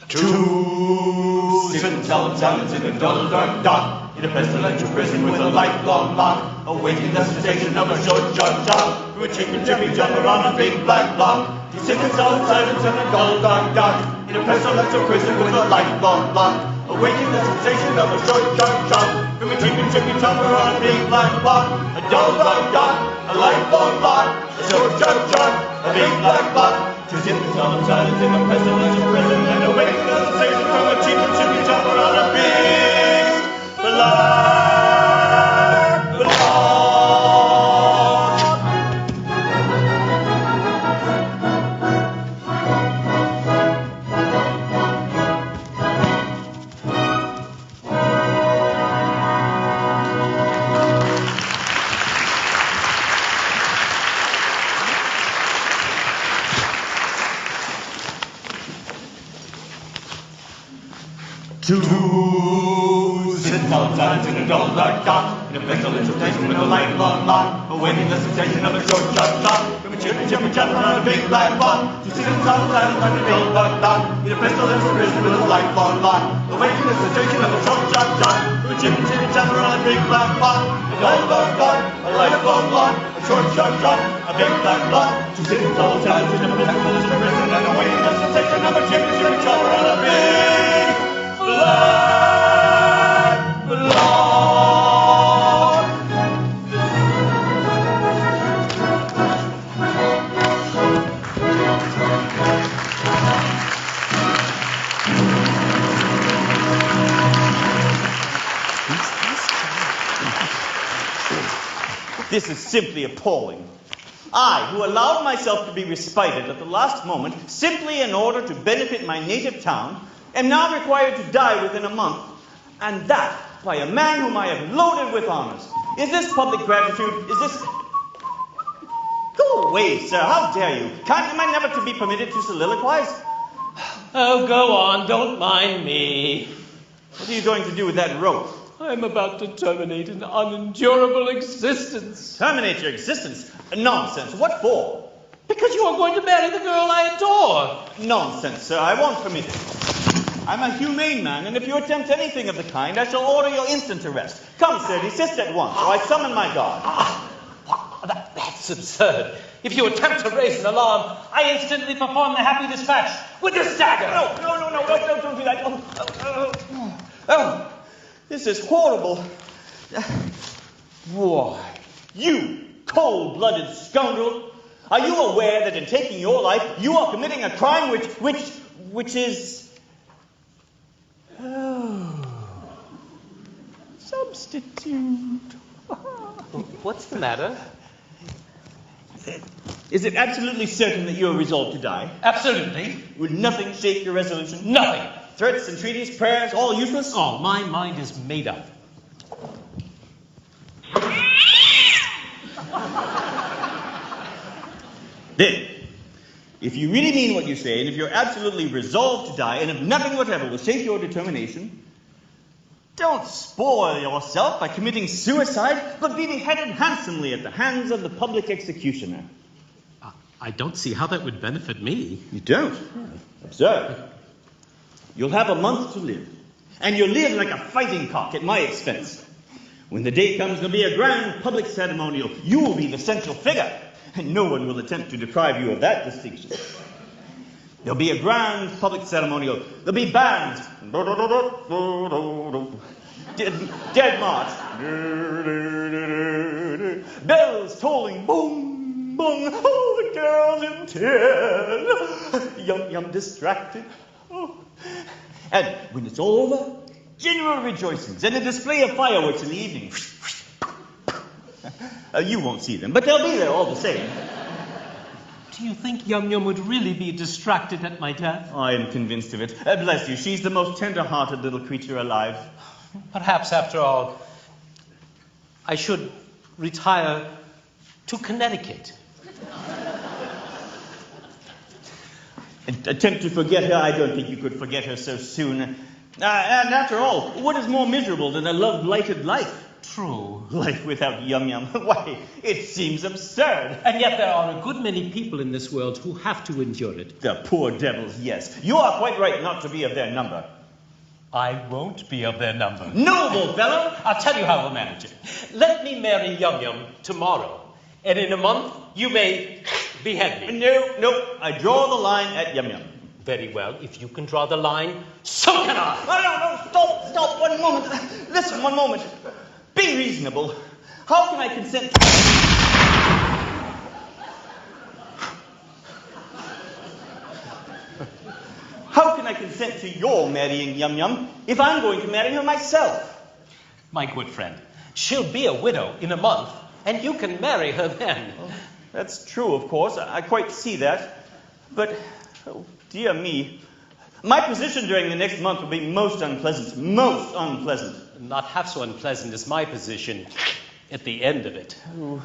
Two certain talents in a dull dark dock, in a pestilential prison with a lifelong lock, awaiting the sensation of a short sharp shock, through a chicken chippy jumper on a big black block. Two certain talents in a dull dark dock, in a pestilential prison with a lifelong lock, awaiting the sensation of a short sharp shock, from a chicken chippy jumper on a big black block. A dull dark dock, a lifelong lock, a short sharp shock, a big black block. To sit the silence in a pestilential prison and await the sensation from a cheap and chippy jumper on a big black block. solemn silence in a dull dark shop, in a mental insultation with a lifelong lock, awaiting the sensation of a short sharp shot, from a chip chapter on a big black block, to sit in solemn silence like a dull dark shop, in a pistol inspiration with a lifelong lock, awaiting the sensation of a short sharp shot, from a chip chapter on a big black block, a dull dark shot, a lifelong lock, a short sharp shot, a big black block, to sit in solemn silence in a pistol inspiration and awaiting the sensation of a chip chapter on a big black block. This is simply appalling. I, who allowed myself to be respited at the last moment simply in order to benefit my native town, am now required to die within a month, and that by a man whom I have loaded with honors. Is this public gratitude? Is this... Go away, sir. How dare you? Am I never to be permitted to soliloquize? Oh, go on. Don't mind me. What are you going to do with that rope? I'm about to terminate an unendurable existence. Terminate your existence? Nonsense. What for? Because you are going to marry the girl I adore. Nonsense, sir. I won't permit it. I'm a humane man, and if you attempt anything of the kind, I shall order your instant arrest. Come, sir, desist at once, or I summon my guard. That's absurd. If you attempt to raise an alarm, I instantly perform the happy dispatch with this dagger. No, don't do that. Oh, this is horrible. Why, you cold-blooded scoundrel, are you aware that in taking your life, you are committing a crime which is... substitute. What's the matter? Is it absolutely certain that you are resolved to die? Absolutely. Would nothing shake your resolution? Nothing. Threats, entreaties, prayers, all useless? Oh, my mind is made up. Then, if you really mean what you say, and if you're absolutely resolved to die, and if nothing whatever will shake your determination, don't spoil yourself by committing suicide, but be beheaded handsomely at the hands of the public executioner. I don't see how that would benefit me. You don't? Observe. You'll have a month to live, and you'll live like a fighting cock at my expense. When the day comes, there'll be a grand public ceremonial. You will be the central figure, and no one will attempt to deprive you of that distinction. There'll be a grand public ceremonial. There'll be bands. Dead march. Bells tolling. Boom, boom. Oh, the girls in tears. Yum, distracted. Oh. And when it's all over, general rejoicings and a display of fireworks in the evening. You won't see them, but they'll be there all the same. Do you think Yum Yum would really be distracted at my death? I am convinced of it. Bless you, she's the most tender-hearted little creature alive. Perhaps, after all, I should retire to Connecticut. Attempt to forget her? I don't think you could forget her so soon. And after all, what is more miserable than a love-blighted life? True. Life without Yum Yum? Why, it seems absurd. And yet there are a good many people in this world who have to endure it. The poor devils, yes. You are quite right not to be of their number. I won't be of their number. Noble fellow! I'll tell you how we'll manage it. Let me marry Yum Yum tomorrow, and in a month you may behead me. No, I draw the line at Yum Yum. Very well, if you can draw the line, so can I. No, stop, one moment. Listen, one moment. Be reasonable. How can I consent to... How can I consent to your marrying Yum Yum if I'm going to marry her myself? My good friend, she'll be a widow in a month, and you can marry her then. Well, that's true, of course. I quite see that. But, oh, dear me, my position during the next month will be most unpleasant. Most unpleasant. Not half so unpleasant as my position at the end of it. Oh,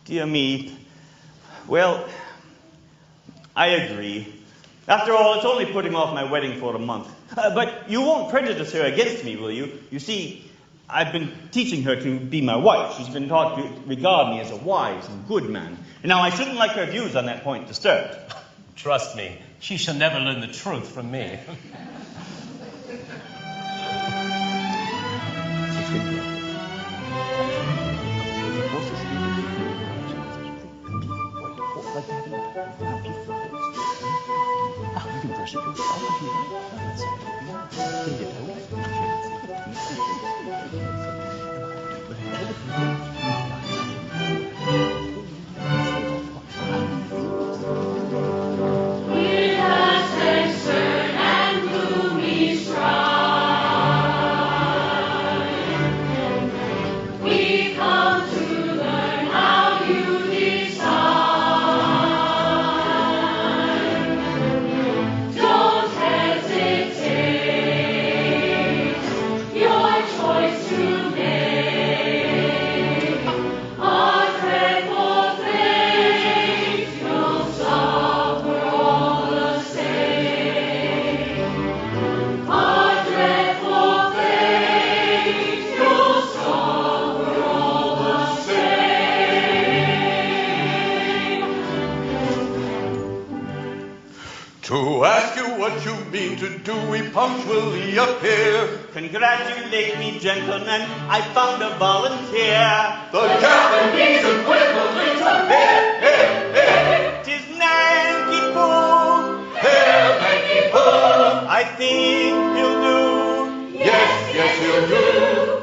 dear me. Well, I agree. After all, it's only putting off my wedding for a month. But you won't prejudice her against me, will you? You see, I've been teaching her to be my wife. She's been taught to regard me as a wise and good man. And now I shouldn't like her views on that point disturbed. Trust me, she shall never learn the truth from me. To ask you what you mean to do, we punctually appear. Congratulate me, gentlemen, I found a volunteer. The Japanese equivalent of here. 'Tis Nanki-Poo. Hail, Nanki-Poo. I think he'll do. Yes, he'll do.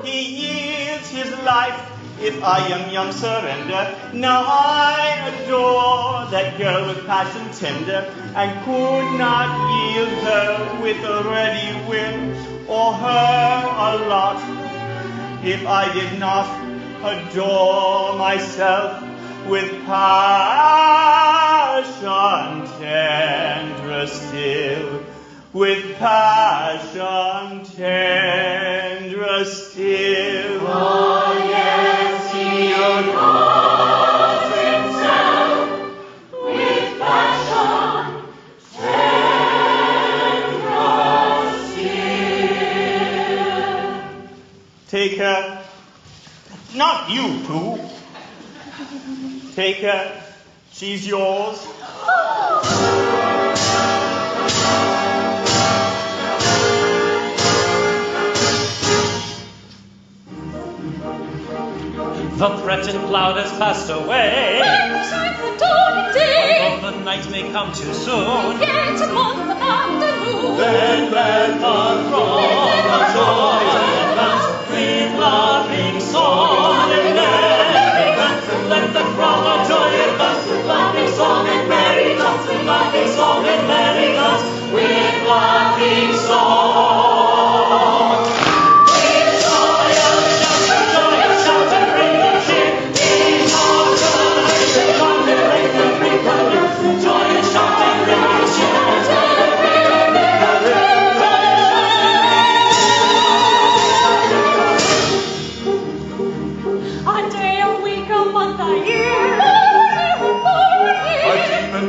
He yields his life if I young surrender. Now I adore that girl with passion tender, and could not yield her with a ready will, or her a lot, if I did not adore myself with passion tender still, with passion tender still. Oh, yes, he adores himself with passion tender still. Take her, not you two. Take her, she's yours. The threatened cloud has passed away. When shines the dawning day, Although the night may come too soon, yet upon the afternoon, then let the throng of joy advance with laughing song and merry dance. Let the throng of joy advance with laughing song and merry dance, with laughing song and merry dance, with laughing song.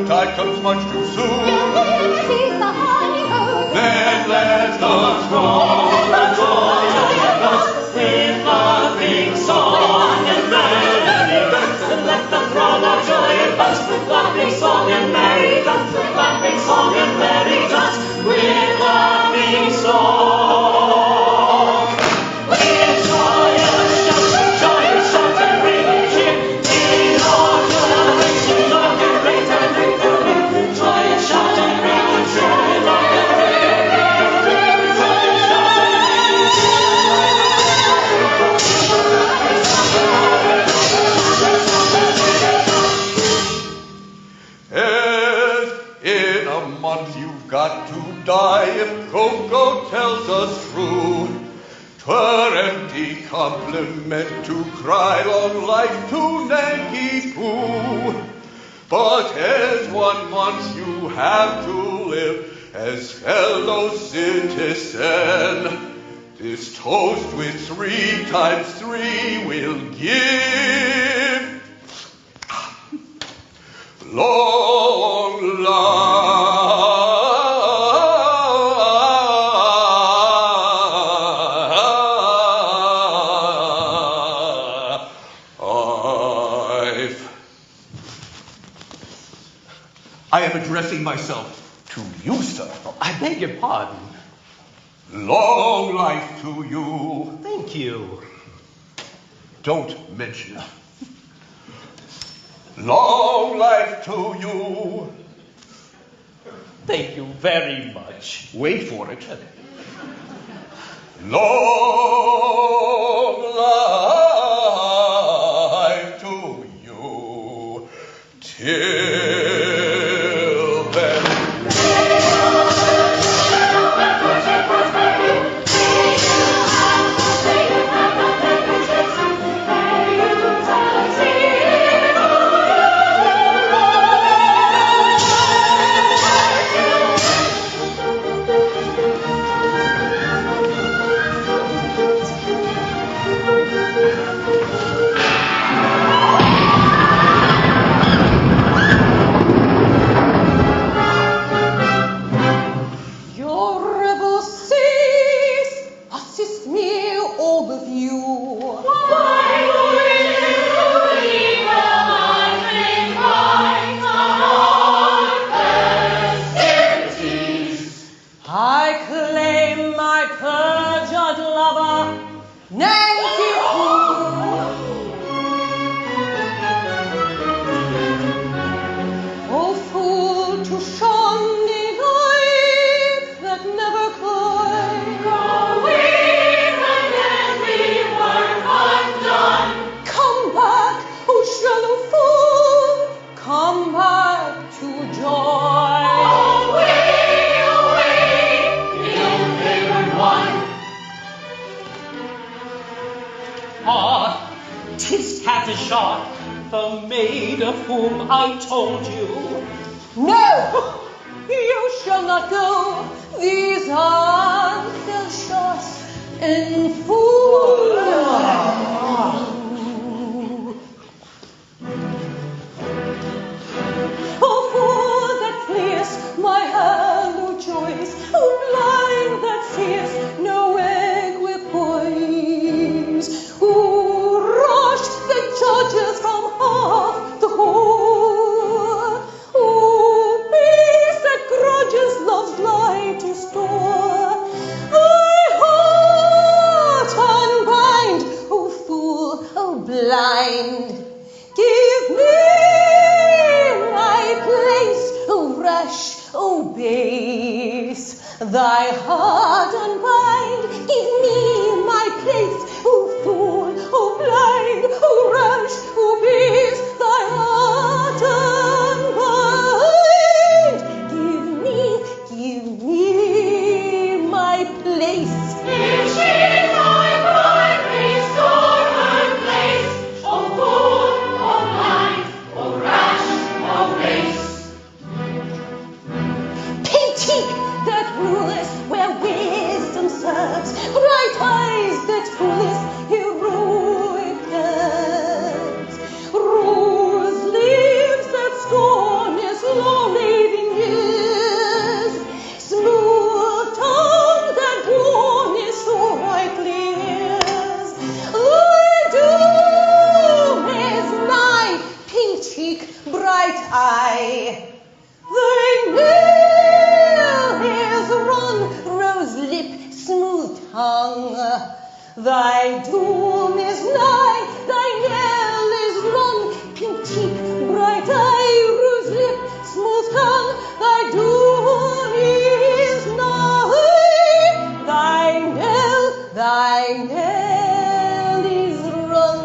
Tide comes much too soon. seize the honeymoon. Then let the Throng of joy advance with laughing song and merry dance. Let the throng of joy advance with laughing song and merry dance, with laughing song and merry dance, with laughing song. With joyous shout and ringing cheer, in all generations of your great and great career. Joyous shout and ringing cheer, in all generations, joyous shout and ringing Yes, in a month you've got to die if Coco tells us true. 'Twere empty compliment to cry long life to Nanki-Poo. But as 1 month you have to live as fellow citizen, this toast with 3 times 3 will give long I am addressing myself to you, sir. I beg your pardon. Long life to you. Thank you. Don't mention it. Long life to you. Thank you very much. Wait for it. Long life to you. Till then. Tis Katisha, the maid of whom I told you. No! You shall not go. These are the shots and fools. Oh, fool that fleest my hallowed joys. Oh, blind that seest no equipoise. Who rushed the judges from half the whole. Who beast that grudges love's light to store. Thy heart unbind, oh fool, oh blind. Give me my place, oh rash, oh base. Thy heart unbind, give me my place, oh fool, oh blind, oh rash, oh base. Thy heart unbind, give me my place. If she my bride, restore her place. Oh fool, oh blind, oh rash, oh base. Pity that ruleth where wisdom serves, bright eyes that fooleth heroic hands, rose lips that scorn his long-living years, smooth tongue that warn his so rightly ears. Thy doom is nigh, pink cheek, bright eye. Thy nail is run, rose lip, smooth tongue. Thy doom is nigh, thy nail is run, pink cheek, bright eye, rose lip, smooth tongue. Thy doom is nigh, thy nail is run.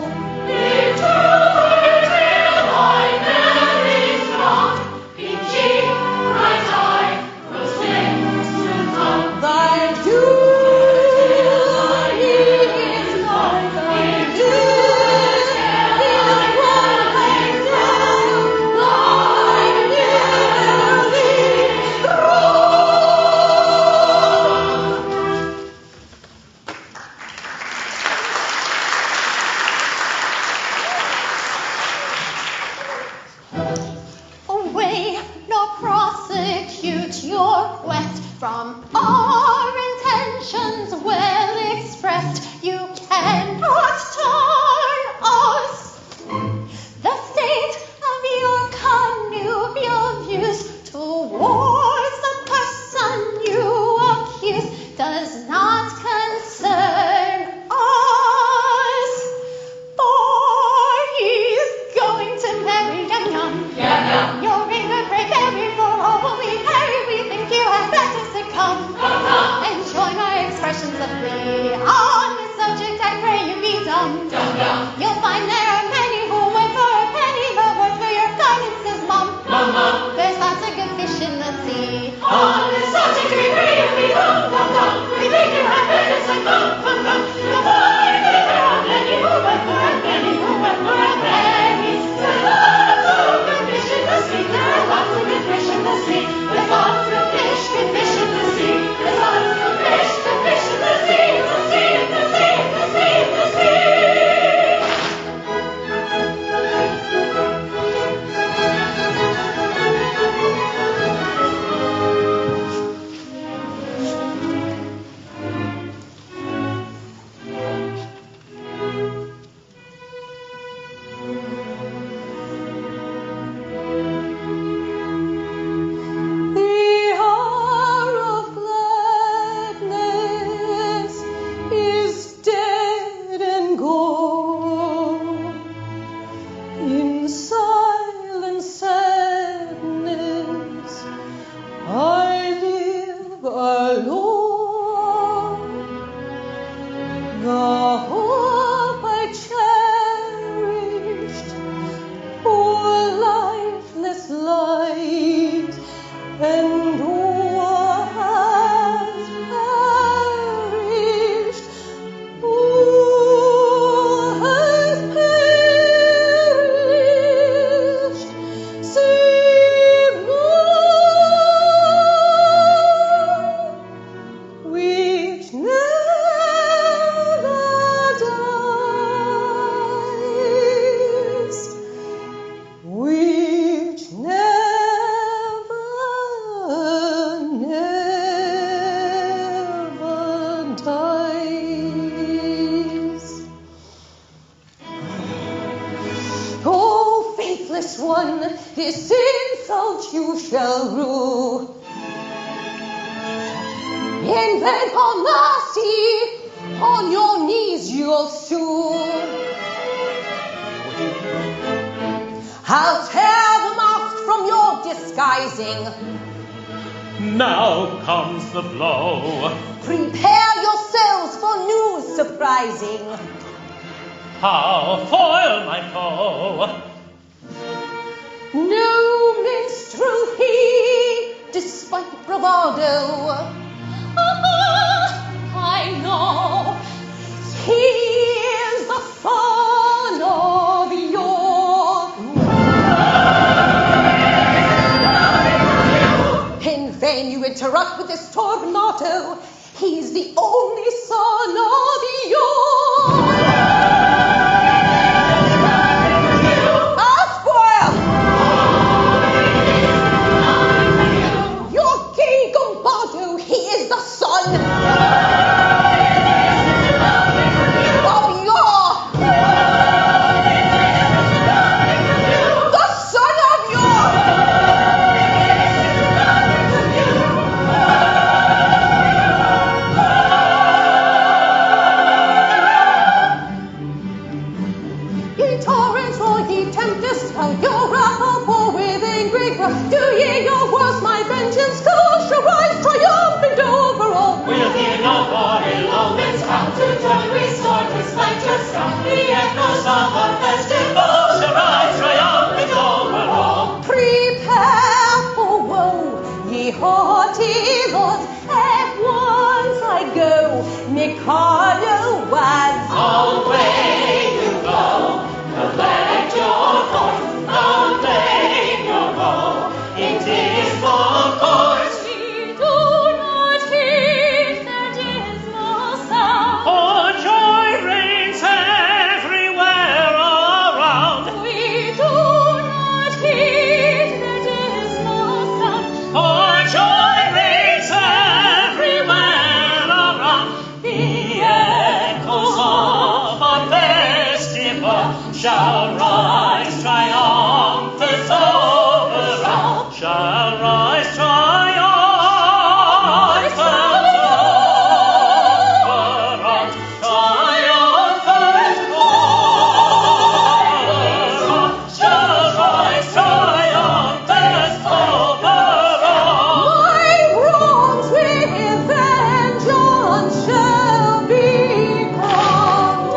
Thy doom is nigh, Dum dum. You'll find there are many who wait for a penny, but work for your guidance is mum. Mum, mum. There's lots of good fish in the sea. On this subject we agree if we come, come, come. We think you have better say come, come, come. You'll find that there are many who wait for a penny, who wait for a penny. There's lots of good fish in the sea. There are lots of good fish in the sea. There's lots of fish, good fish in the sea. There's lots of fish, good fish in the sea, the sea, the sea, the sea, the sea. The hour of gladness is dead and gone. In silent sadness I live alone. The hope I cherished, poor lifeless light, and all has perished, all has perished, save love, which never dies, which never, never dies. Oh, faithless one, this insult you shall rue. In vain for mercy, on your knees you'll sue. I'll tear the mask from your disguising. Now comes the blow. Prepare yourselves for news surprising. How foil my foe? No minstrel he, despite bravado. I know he is the son of your. In vain you interrupt with this tornado. He's the only son of your. I'll spoil your gay Gombardo. He is the son of your. The son of your. Ye torrents, or ye tempest, how your wrath will pour with angry cry. Do ye your worst, my vengeance call shall rise triumphant over all. We'll hear no more ill omens come to join, restore to spite your scout. The echoes of a festival shall rise triumphant over all. Prepare for woe, ye haughty lords, at once I go. Mikado was Away you go, collect your course, obtain your woe. It is for course. We do not heed their dismal sound. For joy reigns everywhere around. We do not heed their dismal sound. For joy reigns everywhere around. The echoes of a festival shall rise triumphant over all. Shall rise triumphant over all. Triumphant over all. Shall rise triumphant over all. My wrongs with vengeance shall be crowned.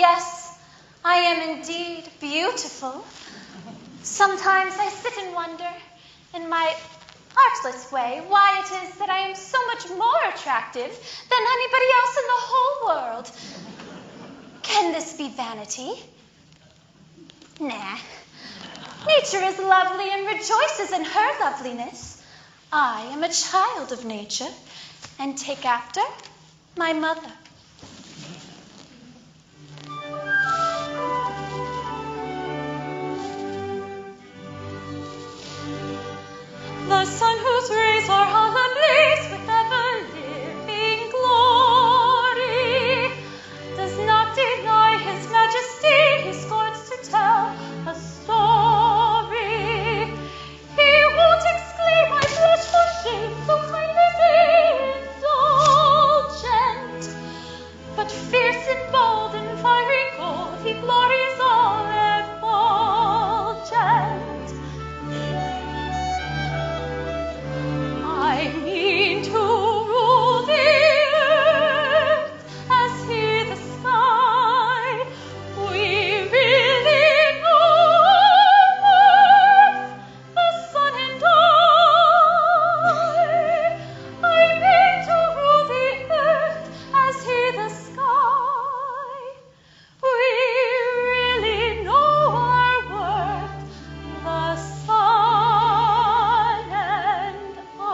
Yes, I am indeed beautiful. Sometimes I sit and wonder, in my artless way, why it is that I am so much more attractive than anybody else in the whole world. Can this be vanity? Nah. Nature is lovely and rejoices in her loveliness. I am a child of nature and take after my mother. The sun whose rays are all ablaze with ever-living glory does not deny his majesty. He scorns to tell a story. He won't exclaim, I blush for shame, so kindly be indulgent. But fierce and bold and fiery cold, he glories all effulgent. I mean to rule the earth as he the sky. We really know earth, the sun and I mean to rule the earth as he the sky. We really know our worth, the sun and I.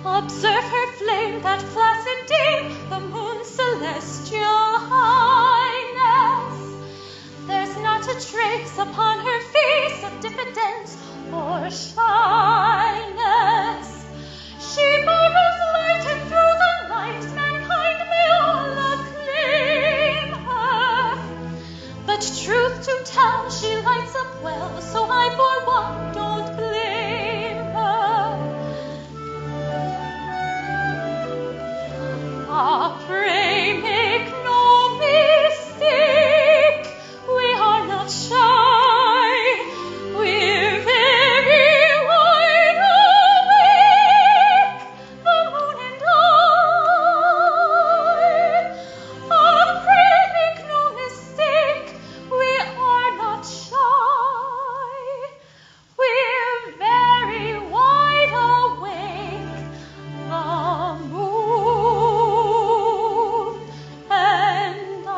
Observe her flame, that placid dame, the moon's celestial highness. There's not a trace upon her face of diffidence or shyness. She borrows light, and through the light mankind may all acclaim her. But truth to tell, she lights up well, so I for one don't blame her. Ah, pray make no mistake, we are not shy. We're very wide awake, the moon and I. Ah, pray make no mistake, we are not shy. We're very wide awake, the moon and I.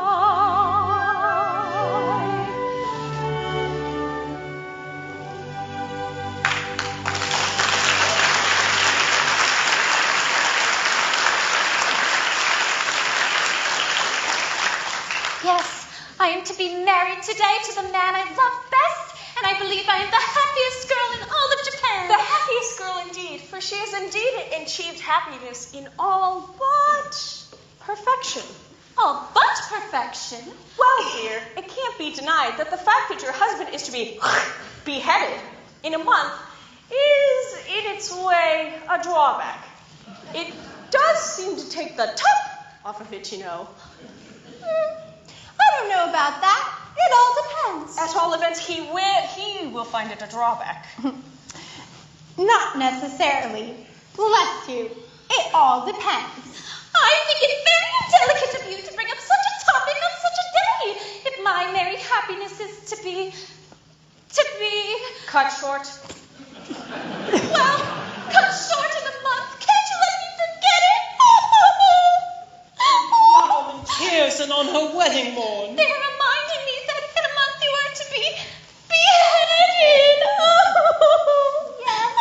Yes, I am to be married today to the man I love best, and I believe I am the happiest girl in all of Japan. The happiest girl indeed, for she has indeed achieved happiness in all but perfection. All but perfection. Well, dear, it can't be denied that the fact that your husband is to be beheaded in a month is, in its way, a drawback. It does seem to take the top off of it, you know. I don't know about that. It all depends. At all events, he will find it a drawback. Not necessarily. Bless you. It all depends. I think it's very indelicate of you to bring up such a topic on such a day. If my married happiness is to be Cut short. well, cut short in a month. Can't you let me forget it? Tears and on her wedding morn. They were reminding me that in a month you are to be beheaded. Yes.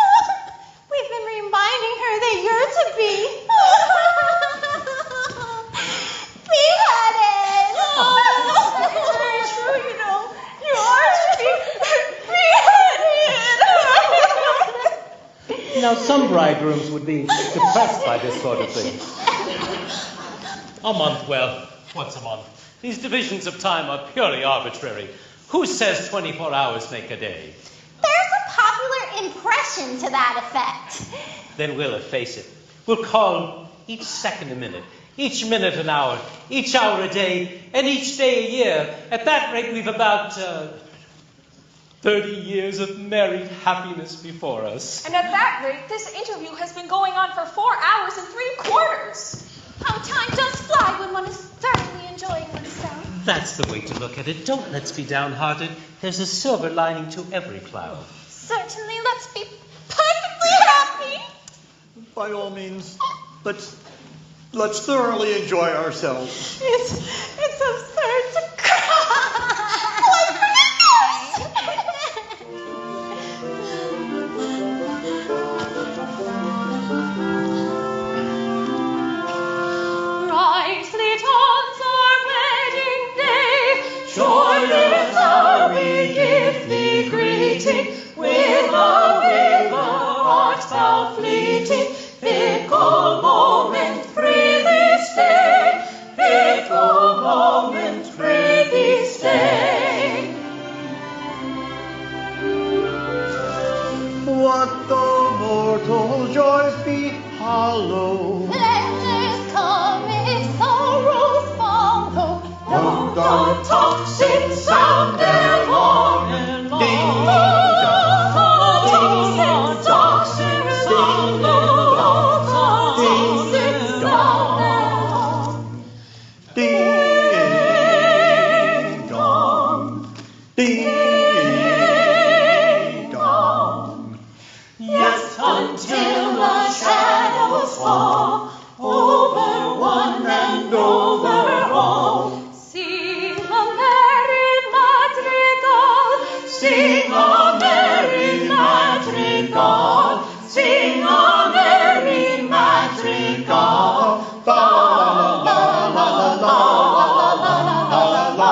We've been reminding her that you're to be beheaded. It's very true, you know. You are to be beheaded. Now, some bridegrooms would be depressed by this sort of thing. A month, well, what's a month? These divisions of time are purely arbitrary. Who says 24 hours make a day? There's a popular impression to that effect. Then we'll efface it. We'll call each second a minute, each minute an hour, each hour a day, and each day a year. At that rate, we've about 30 years of married happiness before us. And at that rate, this interview has been going on for 4 hours and 3/4. How time does fly when one is thoroughly enjoying oneself. That's the way to look at it. Don't let's be downhearted. There's a silver lining to every cloud. Certainly, let's be perfectly happy. By all means, let's thoroughly enjoy ourselves. It's absurd to cry. Like Right, fleet on our wedding day. Joyous shall we give thee greeting. Whither art thou fleeting? Fickle moment, freely stay. Fickle moment, freely stay. What though mortal joys be hollow? Pleasures come if sorrows follow. Don't the tocsin sound their long and long. Ding, The tocsin sound their long. Tocsin sound their long. Ding dong, ding dong. Yes, until the shadows fall over one and over all. Sing a merry madrigal, sing a merry madrigal, sing a merry madrigal. La la la la la la la la la la.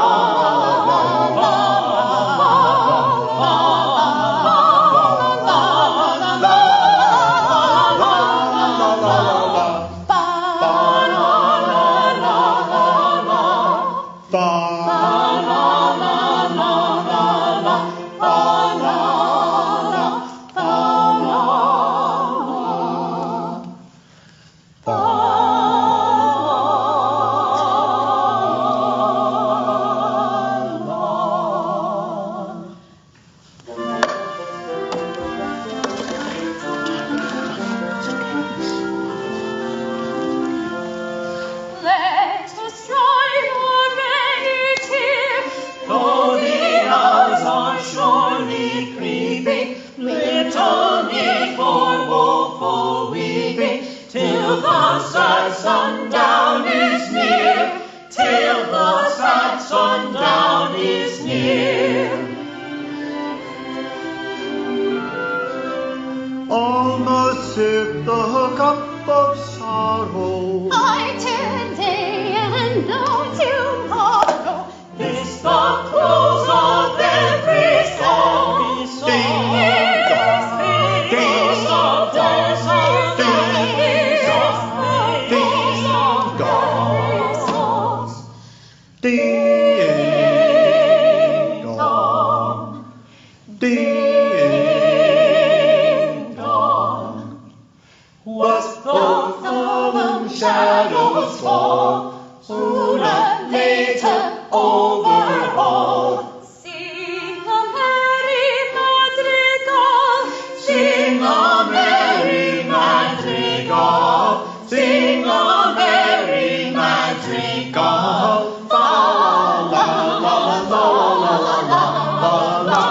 Let us strive already, though the hours are surely creeping. Little need for woeful weeping, till the sad sundown is near. Till the sad sundown is near. Almost sip the cup of sorrow. I today and no tomorrow. This the close of every song. Ding This ding of every song. ding Songs. ding dong, ding dong. Was both of them shadows fall, sooner, later, overhaul. Sing a merry madrigal, sing a merry madrigal, sing a merry madrigal. La la la la la la la la.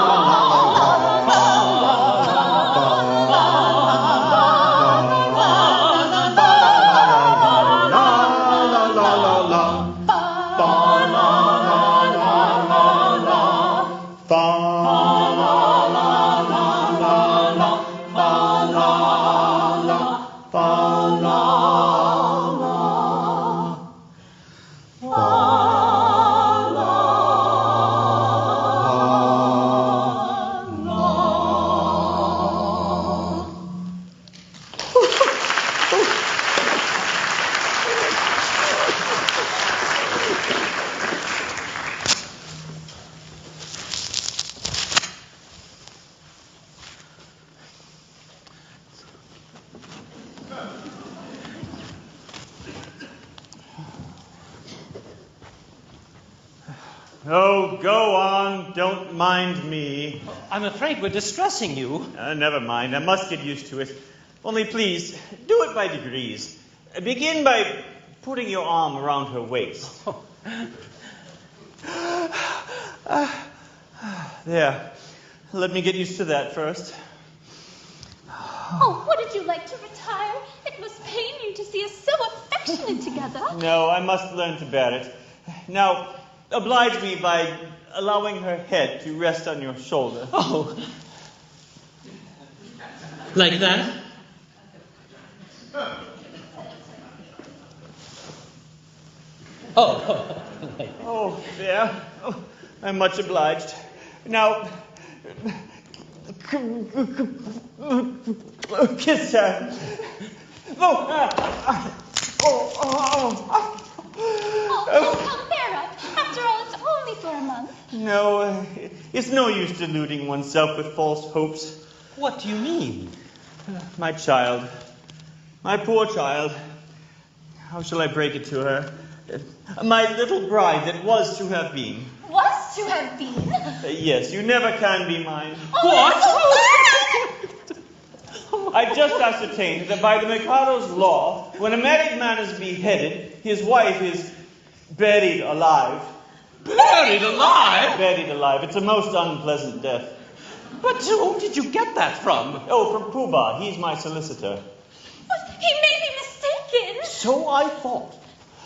Oh, go on. Don't mind me. I'm afraid we're distressing you. Never mind. I must get used to it. Only please, do it by degrees. Begin by putting your arm around her waist. There. Let me get used to that first. Oh, wouldn't you like to retire? It must pain you to see us so affectionate together. No, I must learn to bear it. Now, oblige me by allowing her head to rest on your shoulder. Oh. Like that? Oh. Oh, there. Oh, I'm much obliged. Now, kiss her. Oh, come bear up. After all, it's only for a month. No, it's no use deluding oneself with false hopes. What do you mean? My child, my poor child, how shall I break it to her? My little bride that was to have been. Was to have been. Yes, you never can be mine. What? I just ascertained that by the Mikado's law, when a married man is beheaded, his wife is buried alive. Buried alive? Buried alive. It's a most unpleasant death. But who did you get that from? Oh, from Pooh-Bah. He's my solicitor. What? He may be mistaken. So I thought.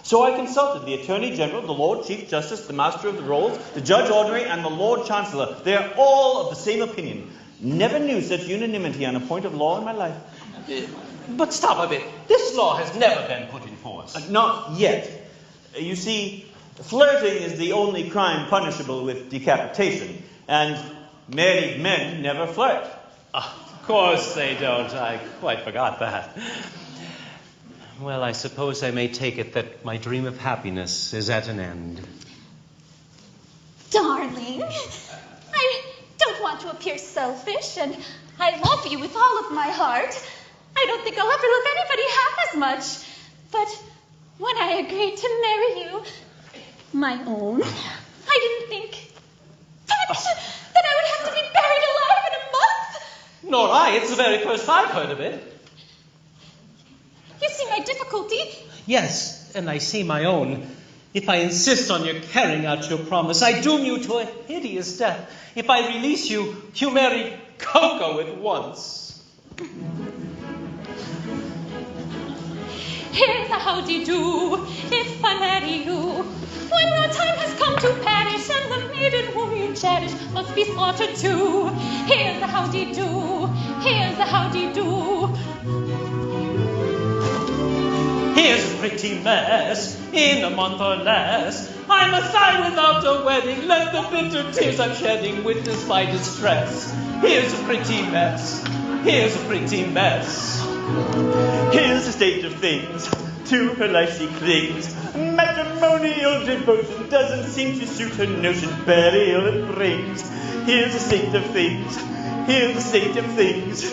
So I consulted the Attorney General, the Lord Chief Justice, the Master of the Rolls, the Judge Ordinary, and the Lord Chancellor. They are all of the same opinion. Never knew such unanimity on a point of law in my life. But stop a bit. This law has never been put in force. Not yet. You see, flirting is the only crime punishable with decapitation, and married men never flirt. Of course they don't. I quite forgot that. Well, I suppose I may take it that my dream of happiness is at an end. Darling, I don't want to appear selfish, and I love you with all of my heart. I don't think I'll ever love anybody half as much. But when I agreed to marry you, my own, I didn't think that I would have to be buried alive in a month. Nor I. It's the very first I've heard of it. You see my difficulty? Yes, and I see my own. If I insist on your carrying out your promise, I doom you to a hideous death. If I release you, you marry Coco at once. Here's a howdy-do, if I marry you. When your time has come to perish, and the maiden whom you cherish must be slaughtered too. Here's a howdy-do, here's a howdy-do. Here's a pretty mess, in a month or less. I must die without a wedding, let the bitter tears I'm shedding witness my distress. Here's a pretty mess, here's a pretty mess. Here's the state of things. To her life she clings. Matrimonial devotion doesn't seem to suit her notion. Burial it brings. Here's the state of things. Here's the state of things.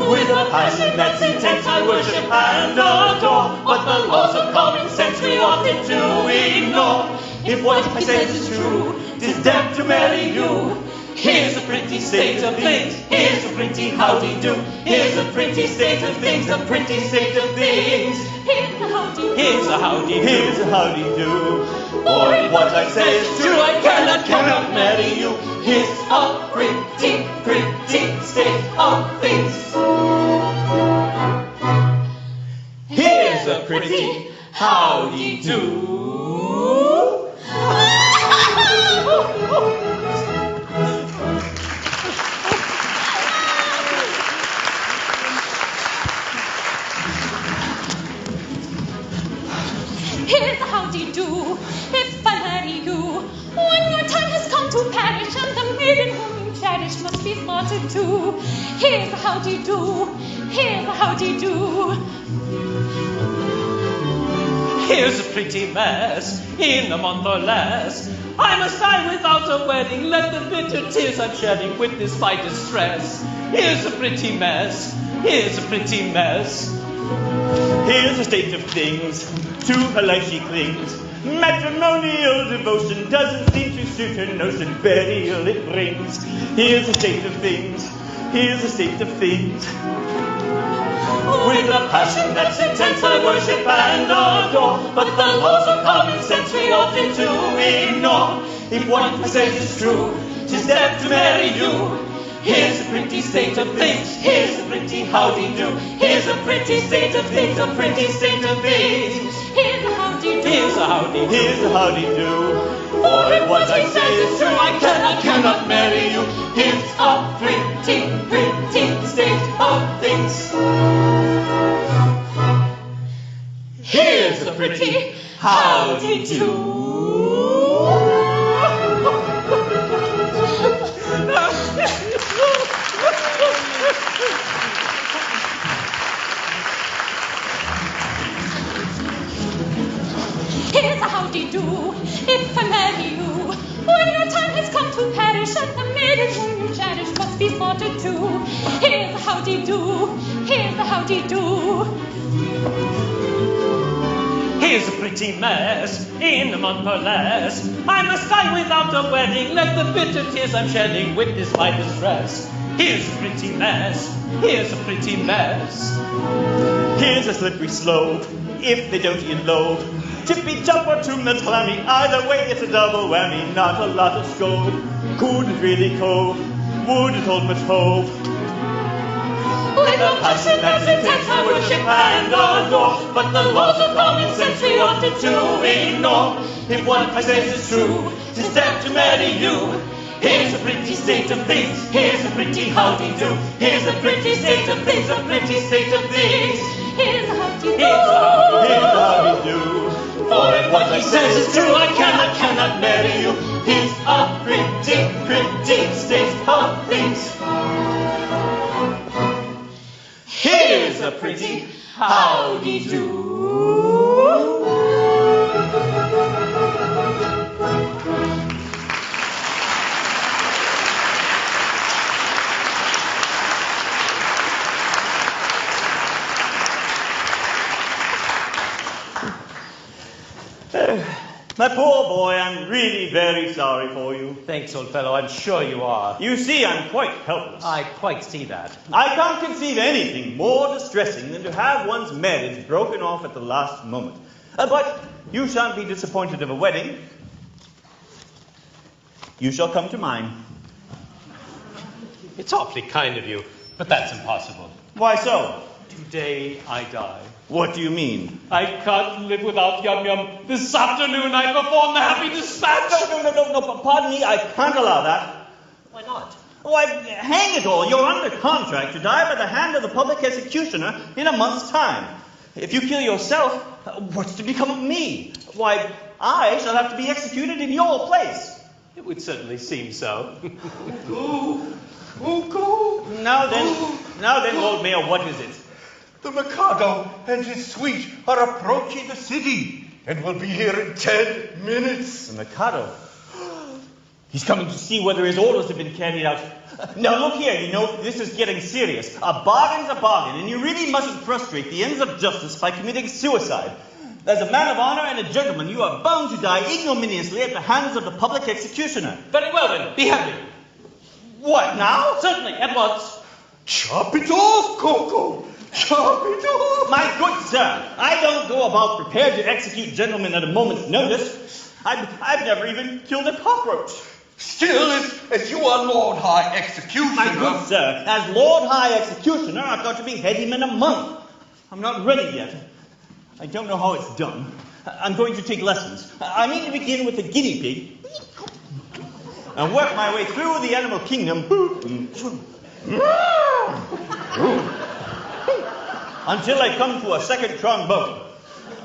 With a passion that's intense I worship and adore, but the laws of common sense we often do ignore. If what I say is true, 'tis death to marry you. Here's a pretty state of things, here's a pretty howdy-do. Here's a pretty state of things, a pretty state of things. Here's a howdy-do, Here's a howdy-do. Here's a howdy-do. For if what I say is true, I cannot marry you. Here's a pretty, pretty state of things. Here's a pretty howdy-do. Here's a howdy-do, if I marry you. When your time has come to perish, and the maiden whom you cherish must be slaughtered too. Here's a howdy-do, here's a howdy-do. Here's a pretty mess, in a month or less. I must die without a wedding, let the bitter tears I'm shedding witness my distress. Here's a pretty mess, here's a pretty mess. Here's the state of things. To her life she clings. Matrimonial devotion doesn't seem to suit her notion. Burial it brings. Here's the state of things. Here's the state of things. With a passion that's intense, I worship and adore. But the laws of common sense we often to ignore. If what I say is true, 'tis death to marry you. Here's a pretty state of things. Here's a pretty howdy-do. Here's a pretty state of things. A pretty state of things. Here's a howdy-do. Here's a howdy-do. Here's a howdy-do. For if what I say is true, I cannot marry you. Here's a pretty, pretty state of things. Here's a pretty howdy-do. Here's a howdy-do, if I marry you. When your time has come to perish, and the maiden whom you cherish must be slaughtered too. Here's a howdy-do, here's a howdy-do. Here's a pretty mess, in a month or less. I must die without a wedding, let the bitter tears I'm shedding witness my distress. Here's a pretty mess, here's a pretty mess. Here's a slippery slope, if they don't elope. Chippy jump or tomb that's clammy, either way it's a double whammy. Not a lot of scope, couldn't really cope, wouldn't hold much hope. With a passion that's intense, I worship and adore. But the laws of common sense we often to ignore. If what I say is true, 'tis death to marry you. Here's a pretty state of things. Here's a pretty howdy-do. Here's a pretty state of things. A pretty state of things. Here's a howdy-do. Here's a howdy-do. For if what I say is true, I cannot marry you. Here's a pretty, pretty state of things. Here's a pretty howdy-do. My poor boy, I'm really very sorry for you. Thanks, old fellow. I'm sure you are. You see, I'm quite helpless. I quite see that. I can't conceive anything more distressing than to have one's marriage broken off at the last moment. But you shan't be disappointed of a wedding. You shall come to mine. It's awfully kind of you, but that's impossible. Why so? Today I die. What do you mean? I can't live without Yum Yum. This afternoon I perform the happy dispatch. No, pardon me, I can't allow that. Why not? Why, hang it all, you're under contract to die by the hand of the public executioner in a month's time. If you kill yourself, what's to become of me? Why, I shall have to be executed in your place. It would certainly seem so. Now then, Lord Mayor, what is it? The Mikado and his suite are approaching the city and will be here in 10 minutes. The Mikado? He's coming to see whether his orders have been carried out. Now look here, you know, this is getting serious. A bargain's a bargain, and you really mustn't frustrate the ends of justice by committing suicide. As a man of honor and a gentleman, you are bound to die ignominiously at the hands of the public executioner. Very well then, be happy. What, now? Certainly, at once. Chop it off, Coco! Chop it off! My good sir, I don't go about prepared to execute gentlemen at a moment's notice. I've never even killed a cockroach. Still, as you are Lord High Executioner... My good sir, as Lord High Executioner, I've got to behead him in a month. I'm not ready yet. I don't know how it's done. I'm going to take lessons. I mean to begin with the guinea pig and work my way through the animal kingdom until I come to a second trombone.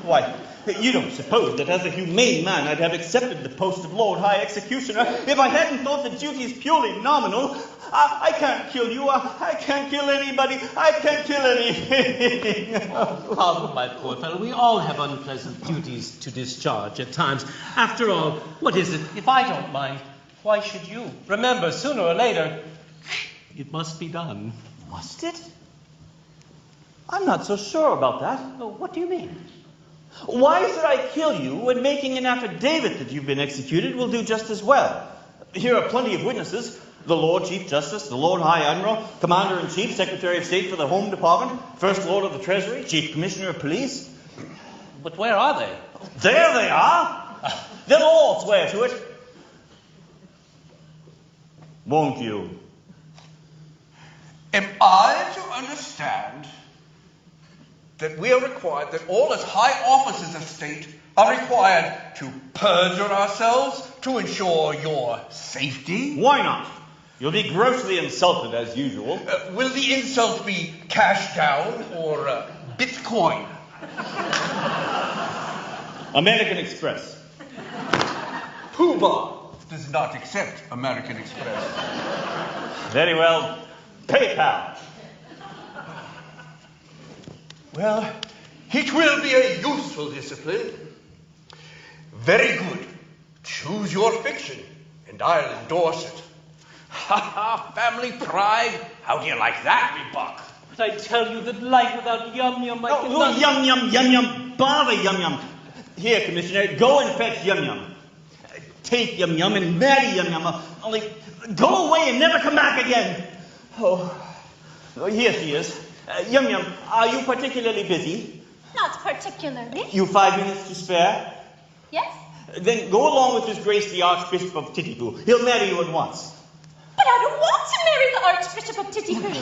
Why, you don't suppose that as a humane man I'd have accepted the post of Lord High Executioner if I hadn't thought the duty is purely nominal. I can't kill you. I can't kill anybody. I can't kill anything. Oh, my poor fellow, we all have unpleasant duties to discharge at times. After all, what is it? If I don't mind, why should you? Remember, sooner or later, it must be done. Must it? I'm not so sure about that. Oh, what do you mean? Why should I kill you when making an affidavit that you've been executed will do just as well? Here are plenty of witnesses. The Lord Chief Justice, the Lord High Admiral, Commander-in-Chief, Secretary of State for the Home Department, First Lord of the Treasury, Chief Commissioner of Police. But where are they? There they are. They'll all swear to it. Won't you? Am I to understand that we are required, that all as high officers of state are required to perjure ourselves to ensure your safety? Why not? You'll be grossly insulted as usual. Will the insult be cash down or Bitcoin? American Express. Poobah does not accept American Express. Very well. PayPal. Well, it will be a useful discipline. Very good. Choose your fiction, and I'll endorse it. Ha ha, family pride. How do you like that, me buck? But I tell you that life without yum-yum, I Oh, cannot... yum yum, yum yum. Bother yum yum. Here, Commissioner, go and fetch yum yum. Take yum yum and marry yum yum. Only go away and never come back again. Oh, here she is. Yum yum, are you particularly busy? Not particularly. You 5 minutes to spare? Yes? Then go along with His Grace the Archbishop of Titipu. He'll marry you at once. But I don't want to marry the Archbishop of Titipu.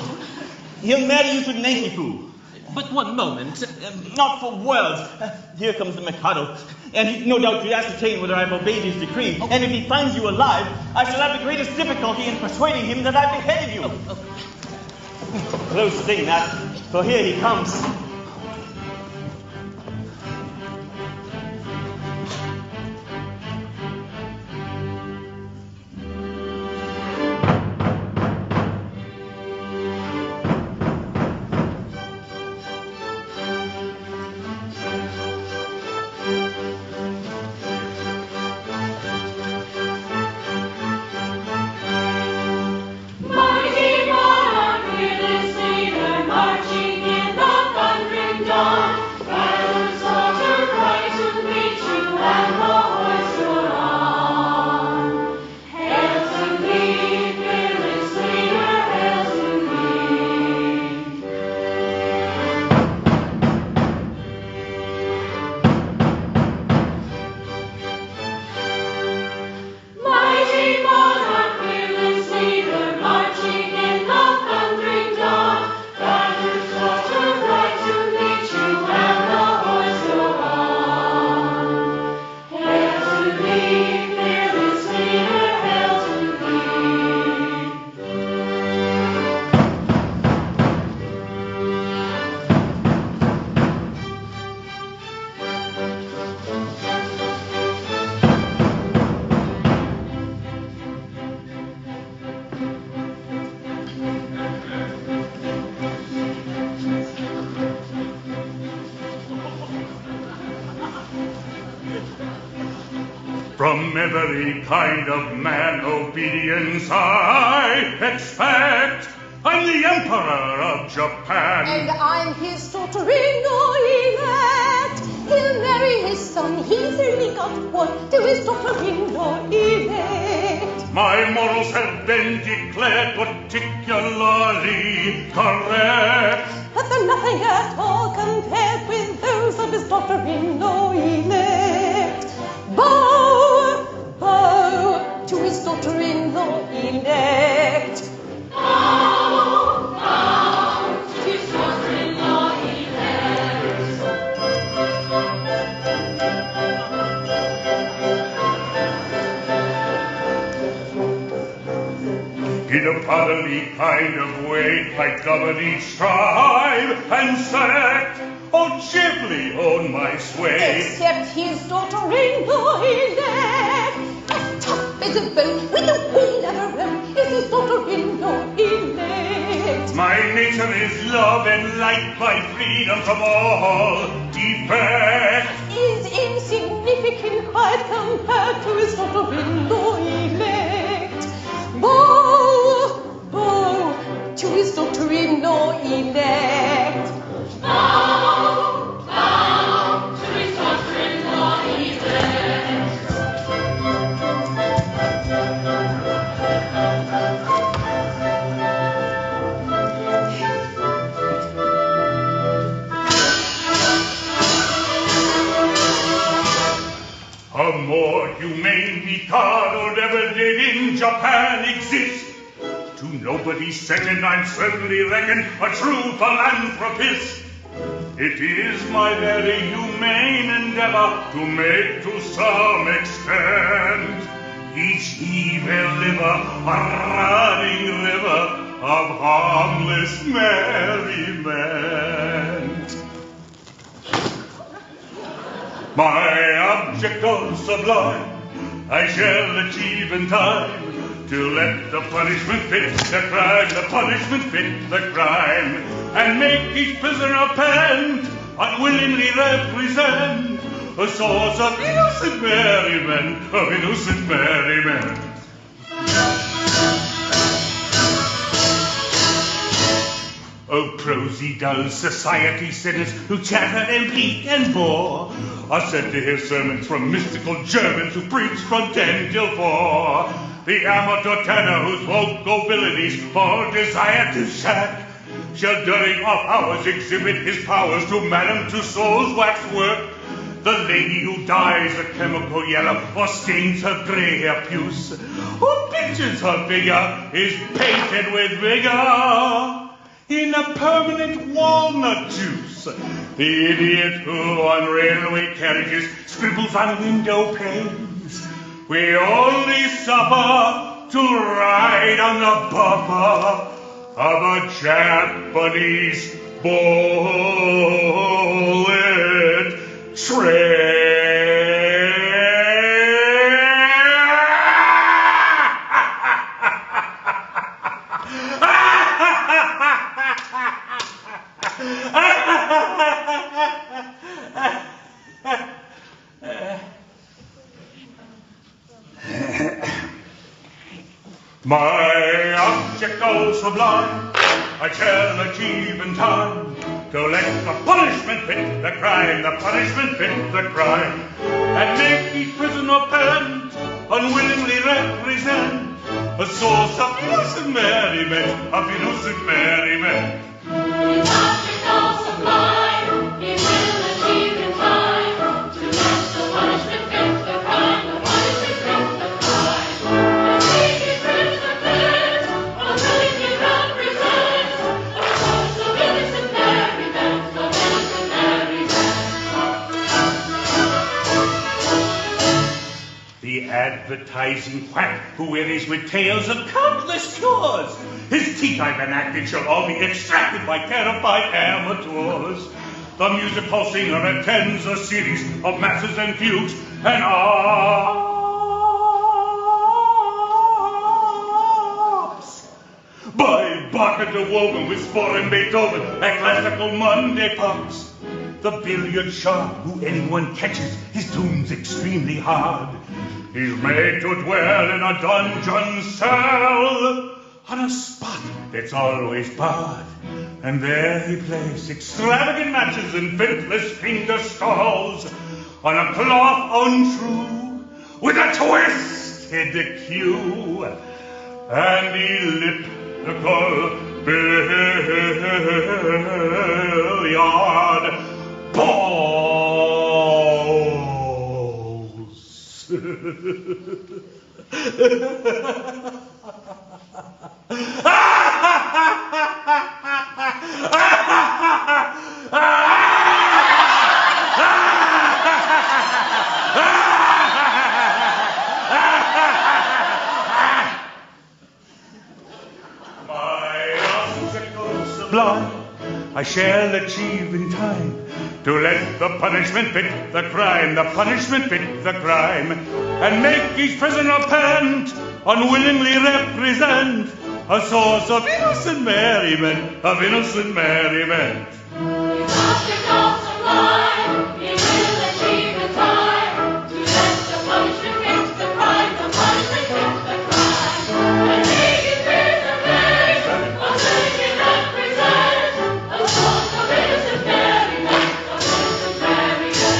He'll marry you to Nanki-Poo. But one moment. Not for worlds. Here comes the Mikado. And he, no doubt, to ascertain whether I've obeyed his decree. And if he finds you alive, I shall have the greatest difficulty in persuading him that I beheaded you. Close thing, that. For here he comes. Mighty monarch, fearless leader, marching in the thundering dawn. Battles soldier bright to meet you, and the horse you're on. Hail to thee, fearless leader, hail to thee. Mighty monarch, fearless leader, marching in the thundering dawn. Banners flutter bright to meet you, and the horse you're on. Hail to thee, fearless leader, hail to thee. From every kind of man obedience I expect. I'm the Emperor of Japan. And I'm his daughter-in-law elect. He'll marry his son, he's only got one, to his daughter-in-law elect. My morals have been declared particularly correct. But they're nothing at all compared with those of his daughter-in-law elect. Bow, bow to his daughter-in-law elect. Bow, bow to his daughter-in-law elect. In a fatherly kind of way, I govern each tribe and sect. Oh, cheerfully own my sway. Except his daughter-in-law elect. As tough as a bone, with a wheel of her own, is his daughter-in-law elect. My nature is love and light, my freedom from all defect. Is insignificant quite compared to his daughter-in-law elect. Bow, bow to his daughter-in-law elect. Bow, bow to his daughter-in-law A more humane Mikado never did in Japan exist. To nobody's second, I'm certainly reckon a true philanthropist. It is my very humane endeavor to make to some extent each evil liver a running river of harmless merriment. My object all sublime I shall achieve in time, to let the punishment fit the crime, the punishment fit the crime, and make each prisoner pant, unwillingly represent a source of innocent merriment, of innocent merriment. Oh, prosy, dull society sinners who chatter and bleat and bore are said to hear sermons from mystical Germans who preach from 10 till 4. The amateur tenor whose vocal abilities for desire to shack shall during off hours exhibit his powers to Madame Tussauds waxwork. The lady who dyes a chemical yellow or stains her gray hair puce, or pictures her figure is painted with vigor in a permanent walnut juice. The idiot who on railway carriages scribbles on window panes. We only suffer to ride on the bumper of a Japanese bullet train. My object all sublime I shall achieve in time, to let the punishment fit the crime, the punishment fit the crime, and make each prisoner pant, unwillingly represent a source of innocent merriment, of innocent merriment. His object all sublime, he will achieve in time, to let the punishment fit the crime, the punishment fit the crime, and make each prisoner pant, unwillingly represent a source of innocent merriment, of innocent merriment. The advertising quack who wearies with tales of countless cures, his teeth I've enacted shall all be extracted by terrified amateurs. The musical singer attends a series of masses and fugues and ops by Bach interwoven with Spohr and Beethoven and classical Monday pops. The billiard shark who anyone catches, his doom's extremely hard. He's made to dwell in a dungeon cell on a spot that's always barred, and there he plays extravagant matches in faithless finger stalls on a cloth untrue with a twisted cue and elliptical billiard balls. I shall achieve in time to let the punishment fit the crime, the punishment fit the crime, and make each prisoner pant, unwillingly represent a source of innocent merriment, of innocent merriment. His object all sublime, he will achieve in time, to let the punishment fit the crime, the punishment fit the crime, and make each prisoner pant, unwillingly represent a source of innocent merriment, of innocent merriment.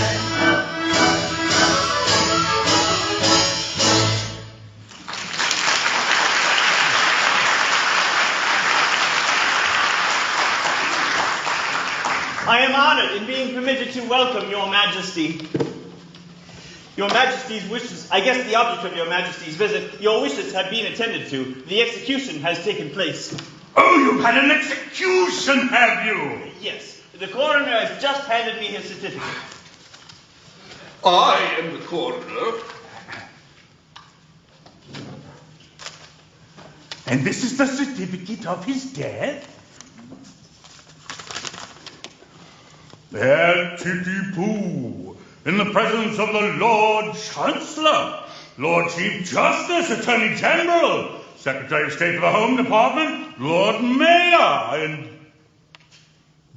I am honored in being permitted to welcome your majesty. Your majesty's wishes, I guess the object of your majesty's visit, your wishes have been attended to. The execution has taken place. Oh, you've had an execution, have you? Yes, the coroner has just handed me his certificate. I am the coroner. And this is the certificate of his death? There, Titipu, in the presence of the Lord Chancellor, Lord Chief Justice, Attorney General, Secretary of State for the Home Department, Lord Mayor, and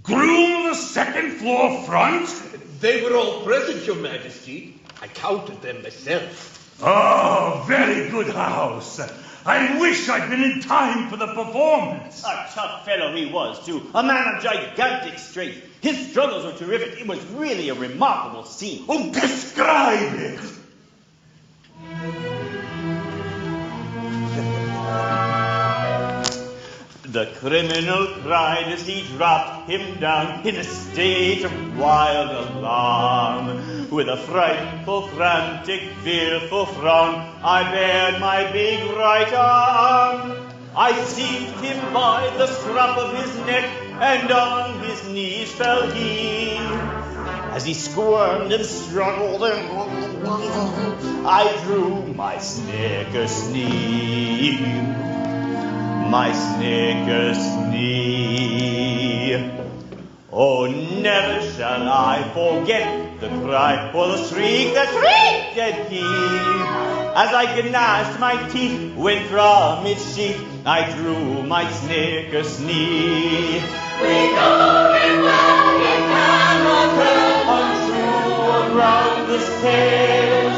groom of the second floor front. They were all present, Your Majesty. I counted them myself. Oh, very good house. I wish I'd been in time for the performance. A tough fellow he was, too. A man of gigantic strength. His struggles were terrific. It was really a remarkable scene. Oh, describe it. The criminal cried as he dropped him down in a state of wild alarm. With a frightful, frantic, fearful frown, I bared my big right arm. I seized him by the scruff of his neck, and on his knees fell he. As he squirmed and struggled I drew my snicker knee. My snicker knee. Oh, never shall I forget the cry or the shriek that shrieked he. As I gnashed my teeth, when from its sheath I drew my snicker knee. We know it well, it cannot hurt. Untrue around this tale,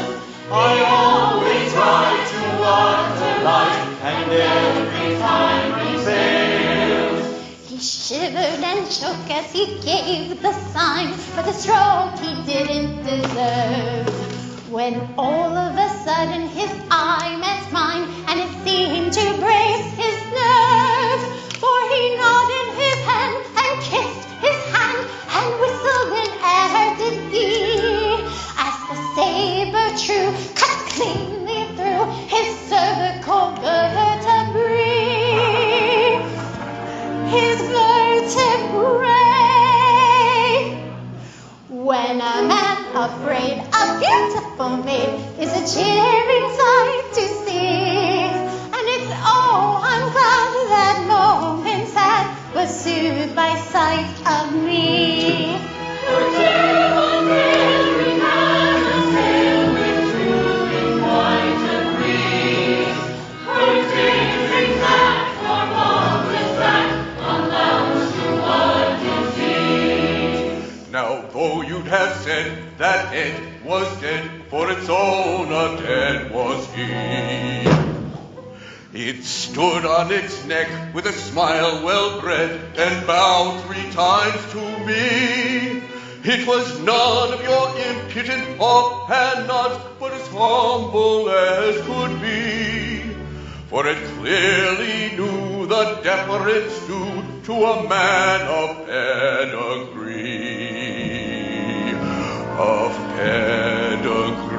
I always try to utter light, and every time he fails. He shivered and shook as he gave the sign for the stroke he didn't deserve. When all of a sudden his eye met mine, and it seemed to brace his nerve. For he nodded his hand and kissed his hand and whistled in air did he, as the saber true cut cleanly through his cervical vertebrae. His vertebrae. When a man afraid, a beautiful maid is a cheering sight to see. And it's oh, I'm glad that moment sad was soothed by sight of me. For terrible every man a tale with truth in quite agree. For daring that, for wondrous that, on those who want to see. Now, though you'd have said that it was dead, for its owner dead was he. It stood on its neck with a smile well bred, and bowed 3 times to me. It was none of your impudent offhand nods, but as humble as could be. For it clearly knew the deference due to a man of pedigree. Of pedigree.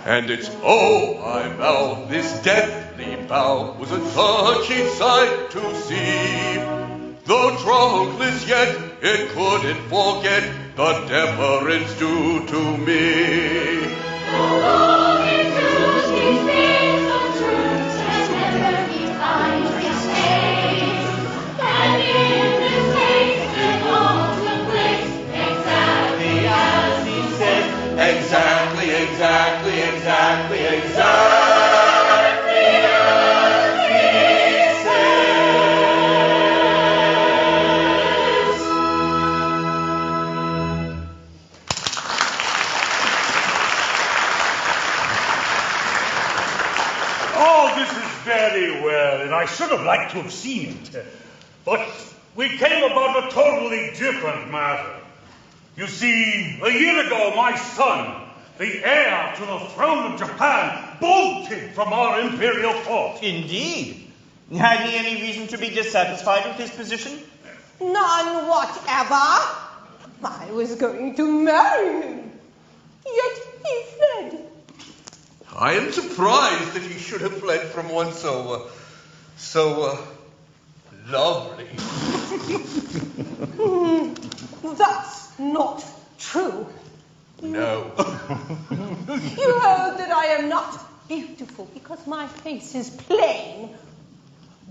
And its oh, I vow, this deathly bow was a touching sight to see. Though trunkless yet, it couldn't forget the deference due to me. Although it took his face of truth, and never he finds his face. And in his face it all took place, exactly as he said. Exactly, exactly, exactly, exactly as he says. Oh, this is very well, and I should have liked to have seen it. But we came about a totally different matter. You see, a year ago, my son, the heir to the throne of Japan, bolted from our imperial court. Indeed. Had he any reason to be dissatisfied with his position? None whatever. I was going to marry him, yet he fled. I am surprised that he should have fled from one so lovely. That's not true. No. You heard that I am not beautiful because my face is plain.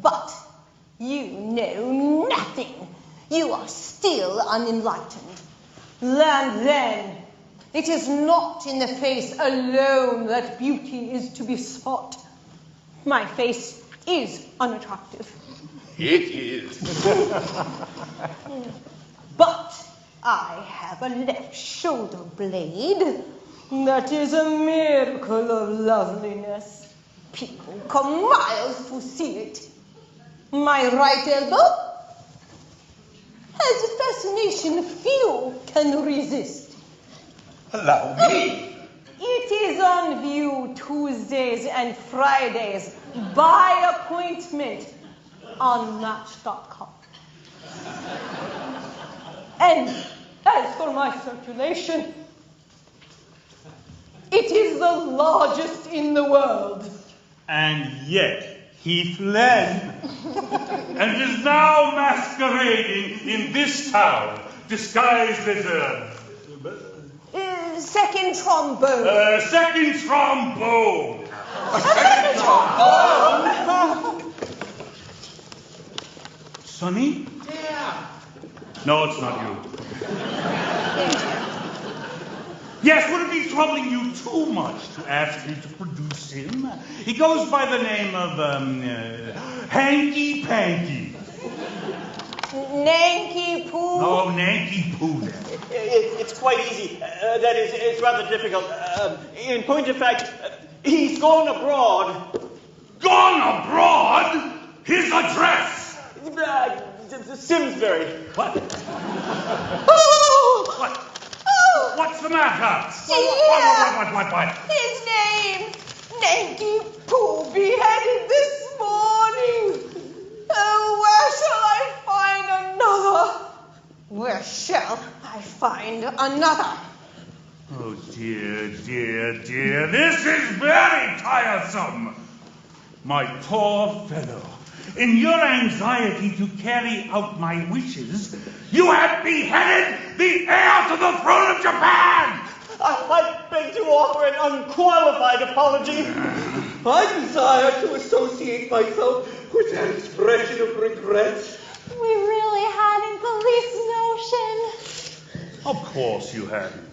But you know nothing. You are still unenlightened. Learn then. It is not in the face alone that beauty is to be sought. My face is unattractive. It is. But I have a left shoulder blade. That is a miracle of loveliness. People come miles to see it. My right elbow has a fascination few can resist. Allow me. It is on view Tuesdays and Fridays by appointment on Match.com. And as for my circulation, it is the largest in the world. And yet he fled, and is now masquerading in this town, disguised as a Second trombone. second trombone. Sonny? Yeah. No, it's not you. Yes, would it be troubling you too much to ask me to produce him? He goes by the name of, Hanky-Panky. Nanki-Poo. Oh, Nanki-Poo then. It's quite easy. That is, it's rather difficult. In point of fact, he's gone abroad. Gone abroad? His address? Simsbury. What? What? What's the matter? What? His name, Nanki-Poo, beheaded this morning. Oh, where shall I find another? Where shall I find another? Oh, dear. This is very tiresome. My poor fellow. In your anxiety to carry out my wishes, you have beheaded the heir to the throne of Japan! I beg to offer an unqualified apology. I desire to associate myself with that expression of regret. We really hadn't the least notion. Of course you hadn't.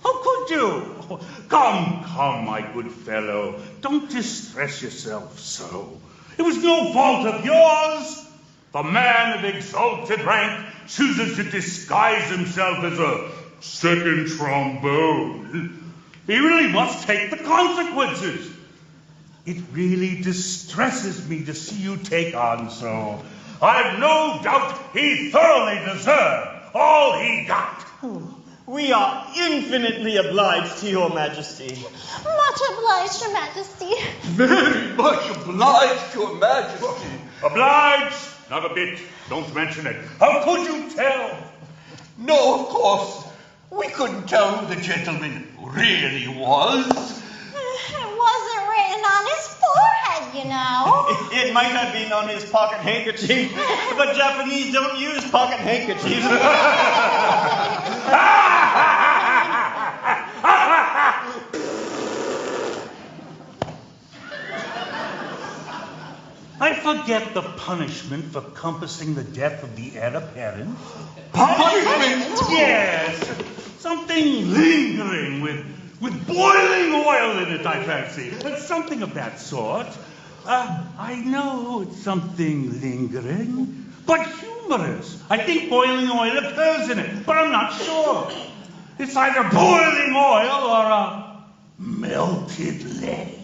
How could you? Come, my good fellow. Don't distress yourself so. It was no fault of yours. The man of exalted rank chooses to disguise himself as a second trombone. He really must take the consequences. It really distresses me to see you take on so. I've no doubt he thoroughly deserved all he got. We are infinitely obliged to your majesty. Much obliged, Your Majesty. Very much obliged to Your Majesty. Obliged? Not a bit. Don't mention it. How could you tell? No, of course. We couldn't tell who the gentleman really was. It wasn't written on his forehead, you know. It might have been on his pocket handkerchief, but Japanese don't use pocket handkerchiefs. I forget the punishment for compassing the death of the heir apparent. Punishment? Yes, something lingering with boiling oil in it, I fancy. Something of that sort. I know it's something lingering, but humorous. I think boiling oil occurs in it, but I'm not sure. It's either boiling oil or a melted lead.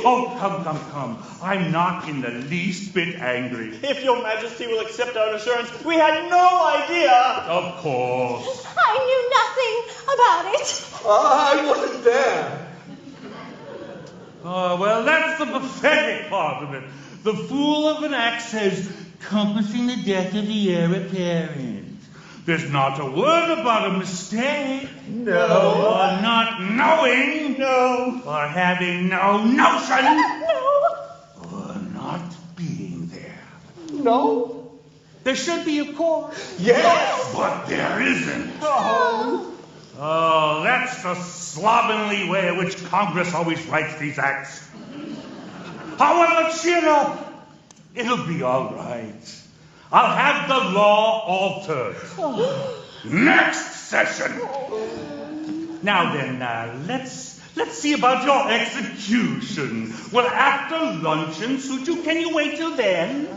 Oh, come. I'm not in the least bit angry. If your majesty will accept our assurance, we had no idea. Of course. I knew nothing about it. I wasn't there. Oh, well, that's the pathetic part of it. The fool of an act says, compassing the death of the heir apparent. There's not a word about a mistake. No. Or not knowing. No. Or having no notion. No. Or not being there. No? There should be, of course. Yes. But there isn't. Oh. Oh, that's the slovenly way in which Congress always writes these acts. However, cheer up. It'll be all right. I'll have the law altered. Next session. Now then, let's see about your execution. Will after luncheon suit you? Can you wait till then?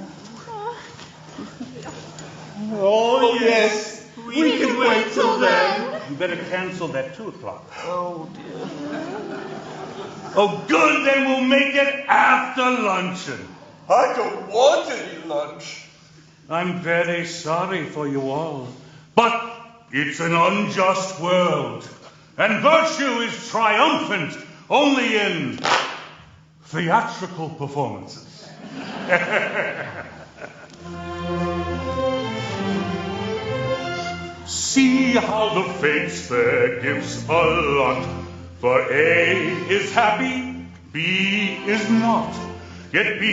Oh, yes. We can wait till then. You better cancel that 2 o'clock. Oh, dear. Oh, good, then we'll make it after luncheon. I don't want any lunch. I'm very sorry for you all, but it's an unjust world, and virtue is triumphant only in theatrical performances. See how the fates fair gives a lot, for A is happy, B is not. Yet B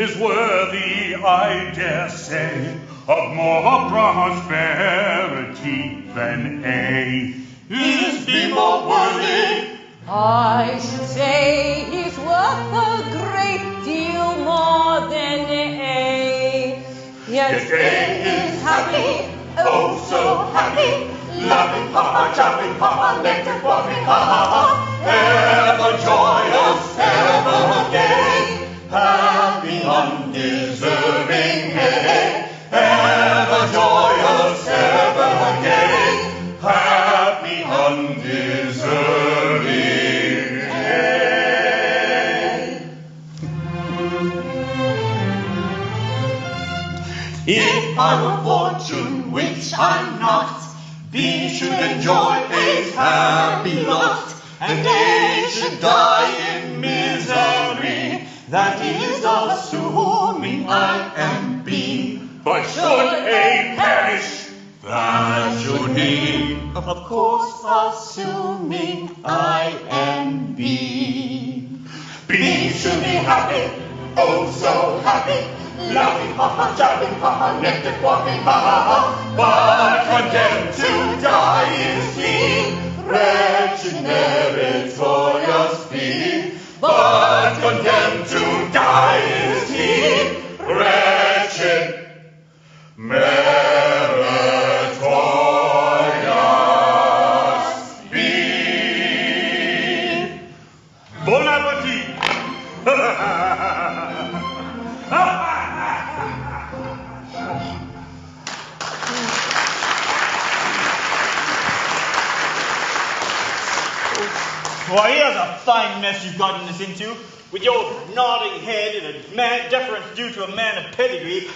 is worthy, I dare say, of more prosperity than A. Is B more worthy? I should say he's worth a great deal more than A. Yes, A is happy, oh so happy, loving papa, chopping papa, nectar quaffing, ha ha ha, ever joyous, ever gay. Happy, undeserving, hey, ever joyous, ever gay. Happy, undeserving, hey. If I were fortune, which I'm not, B should enjoy A's happy lot, and A should die in misery. That is assuming I am B. But should A perish, That should be, of course, assuming I am B. B should be happy, oh so happy, laughing, ha-ha, shouting, ha-ha, nectar quaffing, ha-ha-ha. But condemned to die is he, wretched meritorious B. But condemned to die is he, wretched meritorious B. bon appetit! Why, here's a fine mess you've gotten us into, with your nodding head and a deference due to a man of pedigree.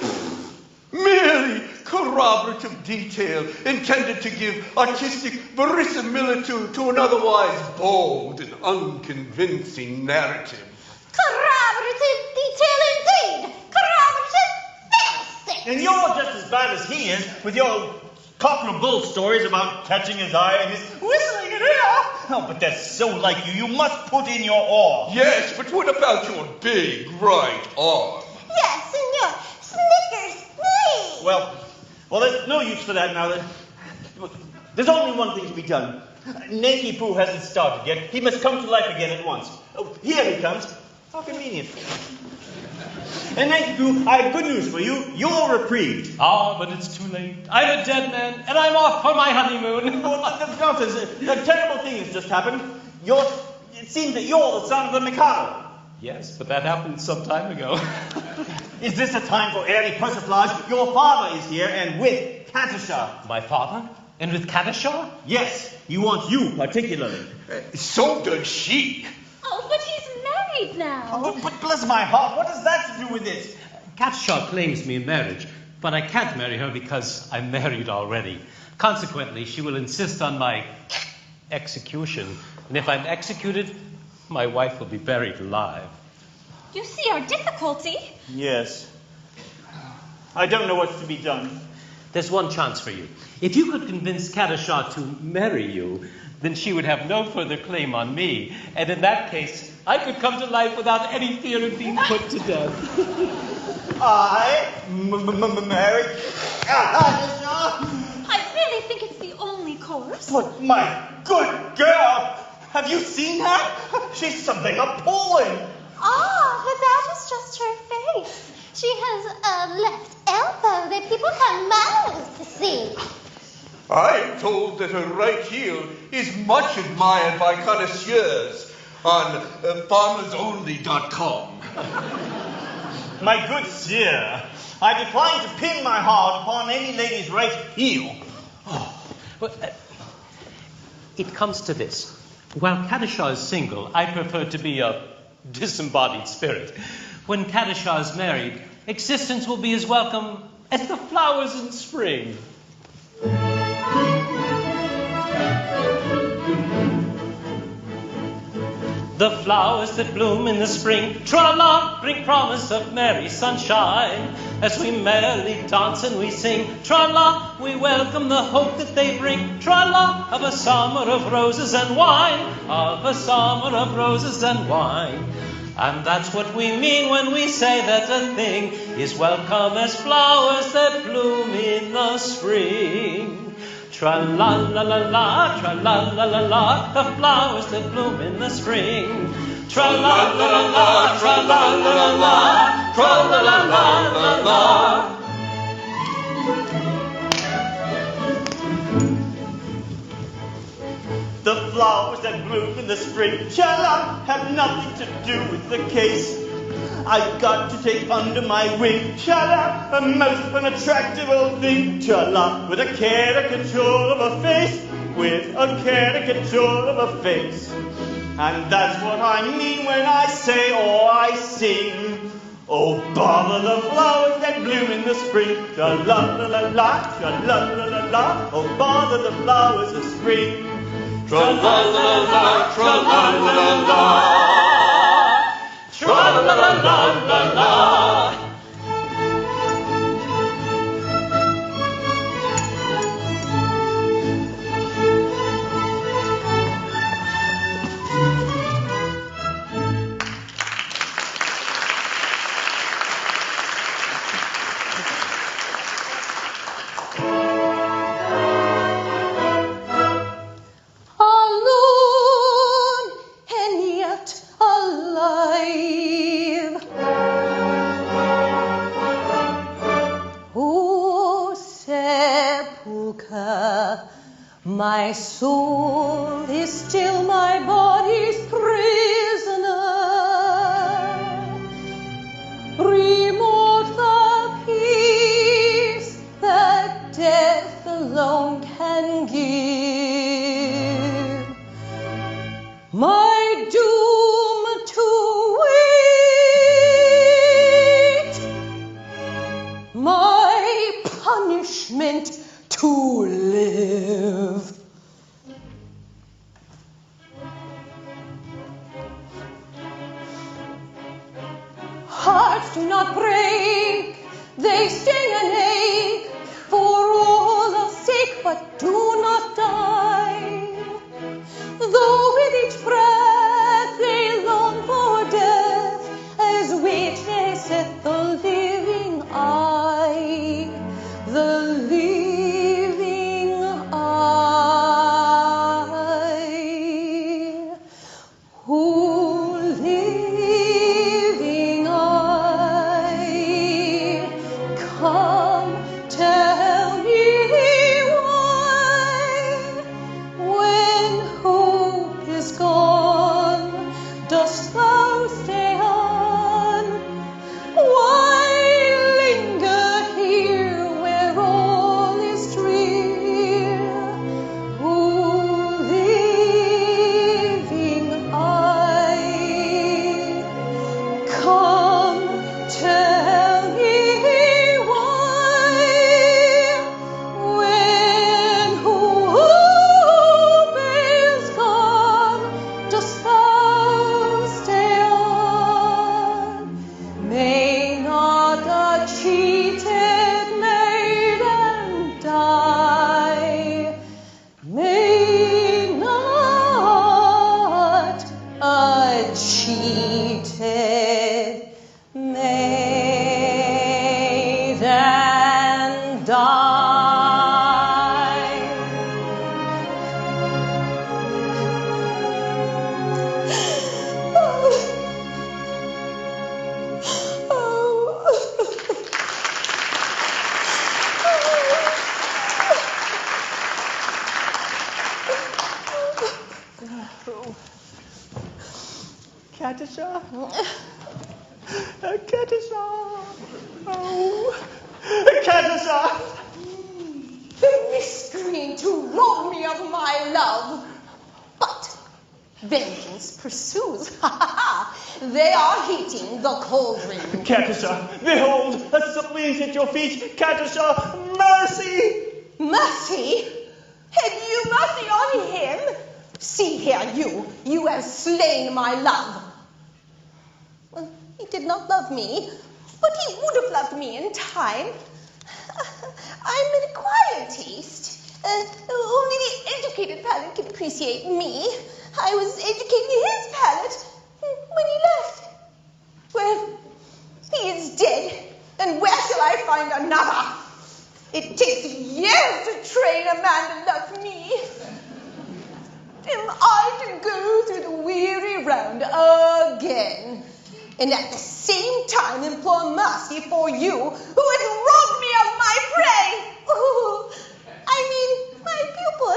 Merely corroborative detail intended to give artistic verisimilitude to an otherwise bold and unconvincing narrative. Corroborative detail indeed. Corroborative fantastic. And you're just as bad as he is with your cockerel bull stories about catching his eye and his whistling in here. Oh, but that's so like you. You must put in your oar. Yes, but what about your big right arm? Yes, and your Snickers knee. Well, there's no use for that now. There's only one thing to be done. Nanki-Poo hasn't started yet. He must come to life again at once. Oh, here he comes. How convenient. And Nanki-Poo, I have good news for you. You're reprieved. Ah, but it's too late. I'm a dead man, and I'm off for my honeymoon. Well, a terrible thing has just happened. It seems that you're the son of the Mikado. Yes, but that happened some time ago. Is this a time for airy persiflage? Your father is here, and with Katisha. My father? And with Katisha? Yes, he wants you particularly. So does she. Oh, but he's married now. But bless my heart, what does that to do with it? Katisha claims me in marriage, but I can't marry her because I'm married already. Consequently, she will insist on my execution. And if I'm executed, my wife will be buried alive. You see our difficulty. Yes. I don't know what's to be done. There's one chance for you. If you could convince Katisha to marry you, then she would have no further claim on me. And in that case, I could come to life without any fear of being put to death. I married Katisha? I really think it's the only course. But my good girl, have you seen her? She's something appalling. Ah, but that is just her face. She has a left elbow that people have mouths to see. I'm told that her right heel is much admired by connoisseurs on farmersonly.com. My good sir, I decline to pin my heart upon any lady's right heel. It comes to this. While Katisha is single, I prefer to be a disembodied spirit. When Katisha is married, existence will be as welcome as the flowers in spring. The flowers that bloom in the spring, tra-la, bring promise of merry sunshine. As we merrily dance and we sing, tra-la, we welcome the hope that they bring, tra-la, of a summer of roses and wine, of a summer of roses and wine. And that's what we mean when we say that a thing is welcome as flowers that bloom in the spring. Tra-la-la-la-la, tra-la-la-la-la, the flowers that bloom in the spring. Tra-la-la-la-la, tra-la-la-la-la, tra-la-la-la-la-la. The flowers that bloom in the spring, cha-la, have nothing to do with the case. I've got to take under my wing, cha-la, a most unattractive old thing, cha-la, with a caricature of a face, with a caricature of a face. And that's what I mean when I say or I sing. Oh, bother the flowers that bloom in the spring, cha-la-la-la-la, cha-la-la-la-la, oh, bother the flowers of spring. Tra-la-la-la, tra-la-la-la-la. Tra-la-la-la-la-la. Alone and yet alive. Oh, sepulchre, my soul is still my body's prisoner. Remote the peace that death alone can give. My doom to wait, my punishment to live. Hearts do not break, they sting and ache, for all are sick but do not die. Though with each breath they long for death, as witnesseth the living eye, the living eye. Oh, living eye, come Katisha. Katisha. Oh. Katisha. The miscreant who robbed me of my love. But vengeance pursues. They are heating the cauldron. Katisha, behold, a suppliant at your feet. Katisha, mercy! Mercy? Have you mercy on him? See here, you have slain my love. Well, he did not love me, but he would have loved me in time. I'm an acquired taste. Only the educated palate can appreciate me. I was educating his palate when he left. Well, he is dead, and where shall I find another? It takes years to train a man to love me. Am I to go through the weary round again, and at the same time implore mercy for you who has robbed me of my prey? My pupil.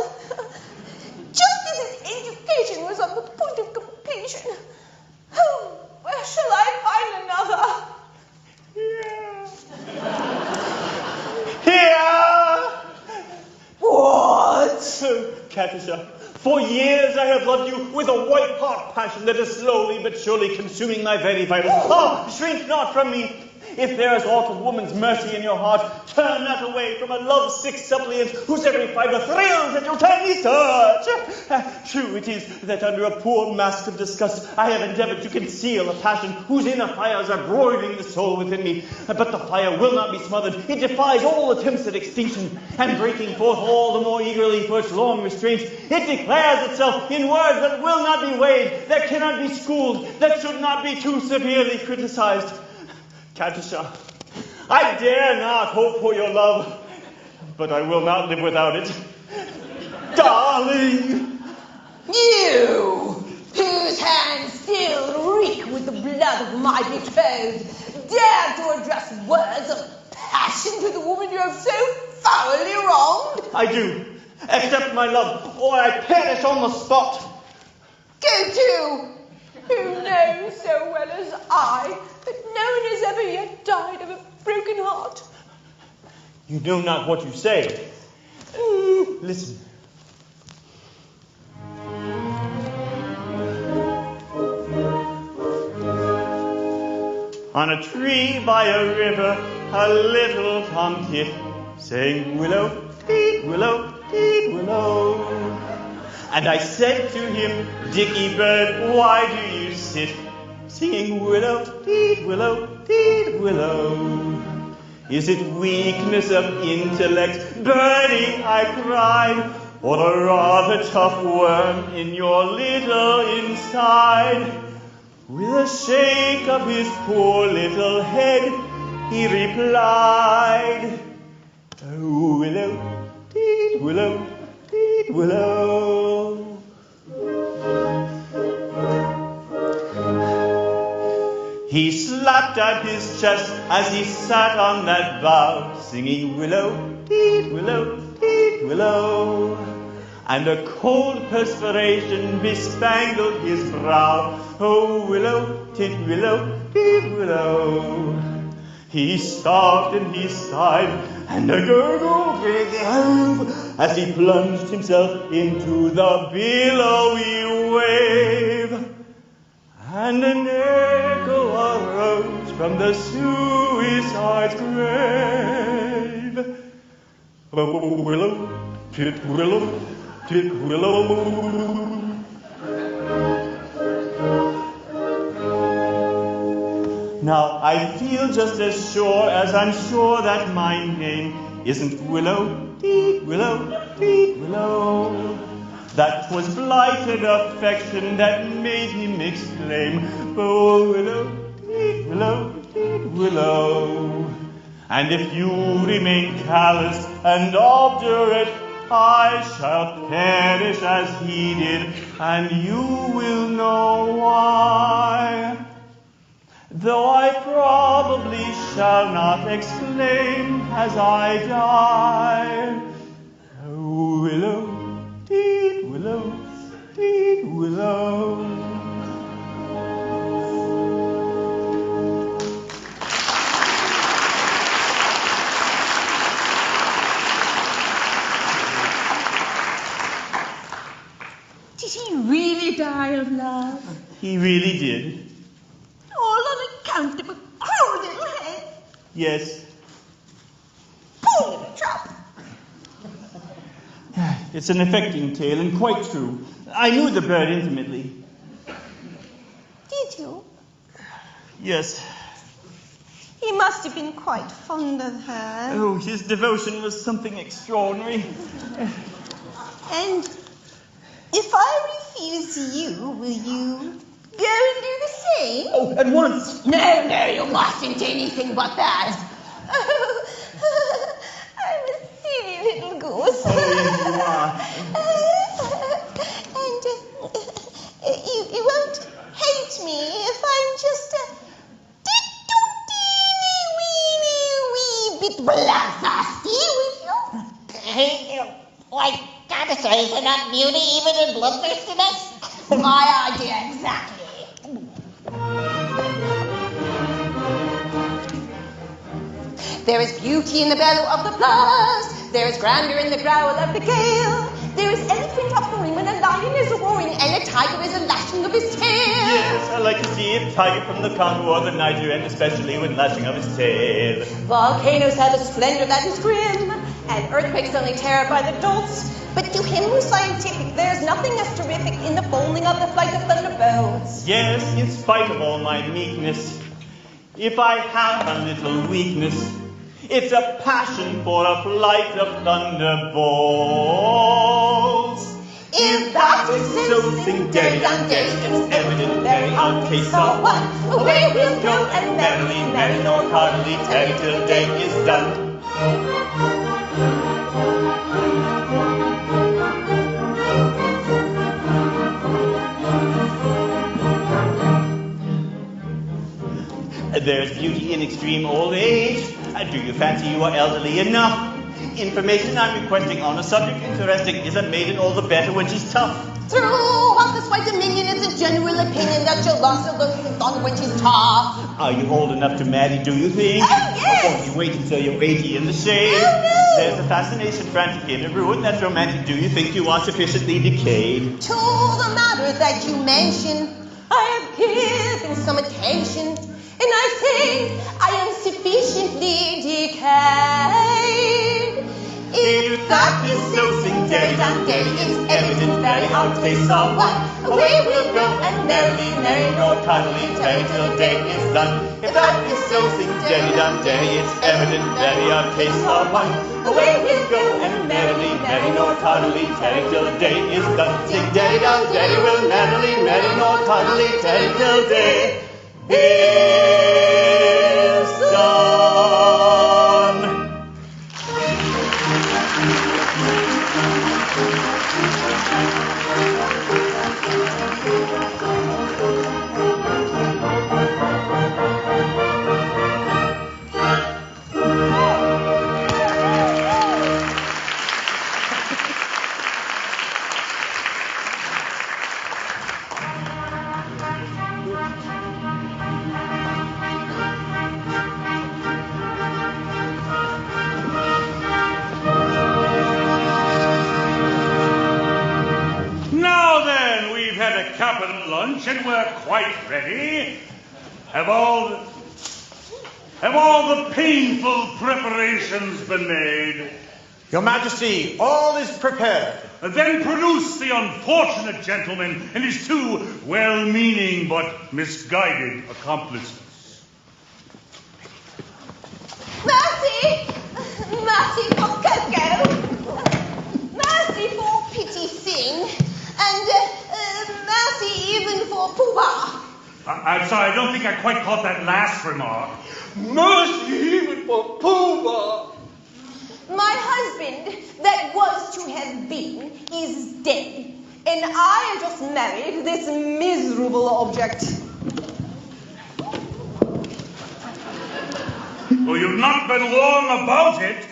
Just as his education was on the point of completion. Where shall I find another? Here! What? Oh, Katisha, for years I have loved you with a white-hot passion that is slowly but surely consuming my very vitals. Oh, shrink not from me. If there is aught of woman's mercy in your heart, turn not away from a love-sick suppliant whose every fibre thrills at your tiny touch. True it is that under a poor mask of disgust I have endeavored to conceal a passion whose inner fires are broiling the soul within me. But the fire will not be smothered. It defies all attempts at extinction, and breaking forth all the more eagerly for its long restraints, it declares itself in words that will not be weighed, that cannot be schooled, that should not be too severely criticized. Katisha, I dare not hope for your love, but I will not live without it. Darling! You, whose hands still reek with the blood of my betrothed, dare to address words of passion to the woman you have so foully wronged? I do. Accept my love, or I perish on the spot. Go to! Who knows so well as I that no one has ever yet died of a broken heart? You know not what you say. Listen. On a tree by a river, a little tomtit sang willow, teet, willow, teet, willow. And I said to him, Dicky bird, why do you sit singing willow, teet, willow, teet, willow? Is it weakness of intellect, birdie, I cried, or a rather tough worm in your little inside? With a shake of his poor little head, he replied, oh, willow, teet, willow, teet, willow. He slapped at his chest as he sat on that bough, singing willow, teet, willow, teet, willow. And a cold perspiration bespangled his brow. Oh, willow, tit, willow, tit, willow. He stopped and he sighed, and a gurgle began as he plunged himself into the billowy wave. And an echo arose from the suicide's grave. Willow, tit, willow, tit, willow. Now I feel just as sure as I'm sure that my name isn't Willow, teet, willow, teet, willow. That 'twas blighted affection that made him exclaim, oh, willow, teet, willow, teet, willow. And if you remain callous and obdurate, I shall perish as he did, and you will know why. Though I probably shall not exclaim as I die, oh, willow, teet, willow, teet, willow. die of love. He really did. All on account of a cruel little hen. Yes. Poor little chap. It's an affecting tale and quite true. I knew the bird intimately. Did you? Yes. He must have been quite fond of her. Oh, his devotion was something extraordinary. And if I refuse you, will you go and do the same? Oh, at once. No, you mustn't do anything but that. Oh, I'm a silly little goose. Oh, yes, you are. And you won't hate me if I'm just a wee bit bloodthirsty, will you? Like Katisha, is it not beauty even in bloodthirstiness? My idea exactly. There is beauty in the bellow of the blast. There is grandeur in the growl of the gale. There is elephant uproaring when a lion is roaring and a tiger is a lashing of his tail. Yes, I like to see a tiger from the Congo or the Niger, and especially when lashing of his tail. Volcanoes have a splendor that is grim, and earthquakes only terrify the dolts. But to him who's scientific, there's nothing as terrific in the folding of the flight of thunderbolts. Yes, in spite of all my meekness, if I have a little weakness, it's a passion for a flight of thunderbolts. If that is so, sing daddy down daddy, it's evident, very odd case of one. Away we'll go and merrily, merry nor heartily, teddy till day is done. There's beauty in extreme old age. Do you fancy you are elderly enough? Information I'm requesting on a subject interesting is a maiden all the better when she's tough. Throughout this white dominion, it's a general opinion that you're lost of looking on when she's tough. Are you old enough to marry, do you think? Oh, yes! Or won't you wait until you're 80 in the shade? Oh, no! There's a fascination frantic in a ruin that's romantic. Do you think you are sufficiently decayed? To the matter that you mention, I have given some attention, and I think I am sufficiently decayed. If that is so, sing daddy down daddy, it's evident, very odd case of one. Away we'll go and merrily, merry nor cuddly, teddy till day is done. If that is so, sing daddy down daddy, it's evident, very odd case of one. Away we'll go and merrily, merry nor cuddly, teddy till day is done. Sing daddy down daddy, we'll merrily, merry nor cuddly, teddy till day is done. Capital lunch, and we're quite ready. Have all the painful preparations been made? Your Majesty, all is prepared. Then produce the unfortunate gentleman and his two well-meaning but misguided accomplices. Mercy! Mercy for Coco! Mercy for Pity Sing! And mercy even for Pooh-Bah. I'm sorry, I don't think I quite caught that last remark. Mercy even for Pooh-Bah. My husband, that was to have been, is dead. And I have just married this miserable object. Well, you've not been long about it.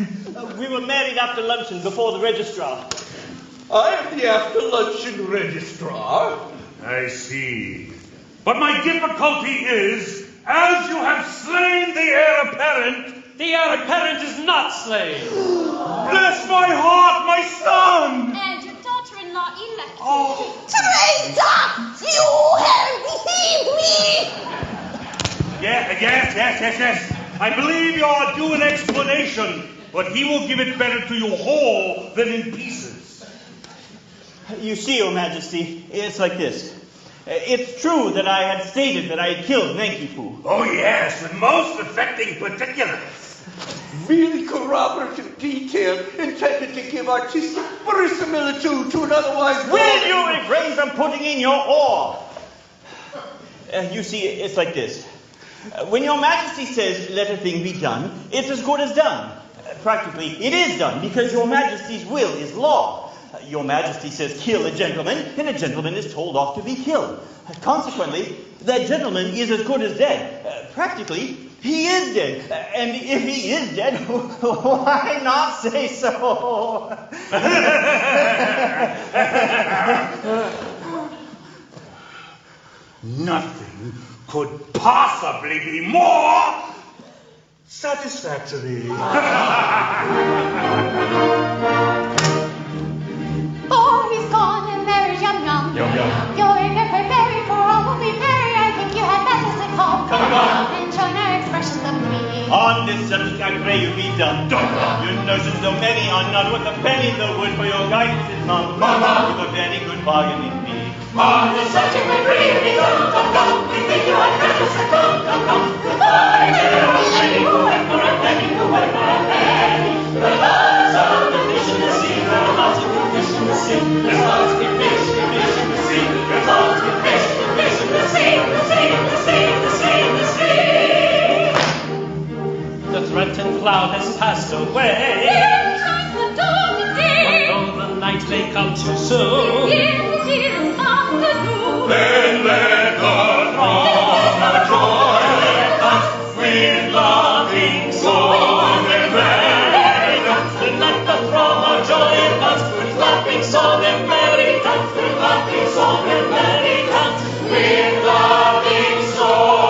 We were married after luncheon before the registrar. I am the after-luncheon registrar. I see. But my difficulty is, as you have slain the heir apparent... The heir apparent is not slain. Bless my heart, my son! And your daughter-in-law elect Traitor! You have deceived me! Yes. I believe you are due an explanation, but he will give it better to you whole than in pieces. You see, Your Majesty, it's like this. It's true that I had stated that I had killed Nanki-Poo. Oh, yes, with most affecting particulars. Really corroborative detail intended to give artistic verisimilitude to an otherwise... Will you refrain from putting in your oar? You see, it's like this. When Your Majesty says, let a thing be done, it's as good as done. Practically, it is done, because Your Majesty's will is law. Your Majesty says, kill a gentleman, and a gentleman is told off to be killed. Consequently, that gentleman is as good as dead. Practically, he is dead. And if he is dead, why not say so? Nothing could possibly be more satisfactory. For he's gone and there's yum yum. You're in a very for all will be merry. I think you had better sit home. Come on. And join our expressions of meaning. On this subject, I pray you be dumb. Your notions, though many, are not worth a penny, though would for your guidance is come. You've a very good bargain indeed. On the subject we pray you be dumb. We think you had better sit come. Goodbye, dear, a penny, who went for a penny, who went for a penny. The laws of the fish in the sea, the laws of the fish in the sea. There's lots of fish in the sea. There's lots of fish in the sea, the sea. The threatened cloud has passed away. Here shines the dawn day. Although the night may come too soon. Begin to see the afternoon. Then let the throng of joy dance with laughing song and merry dance. Then let the throng of joy dance with laughing song and merry dance. With laughing song and merry dance. With loving song.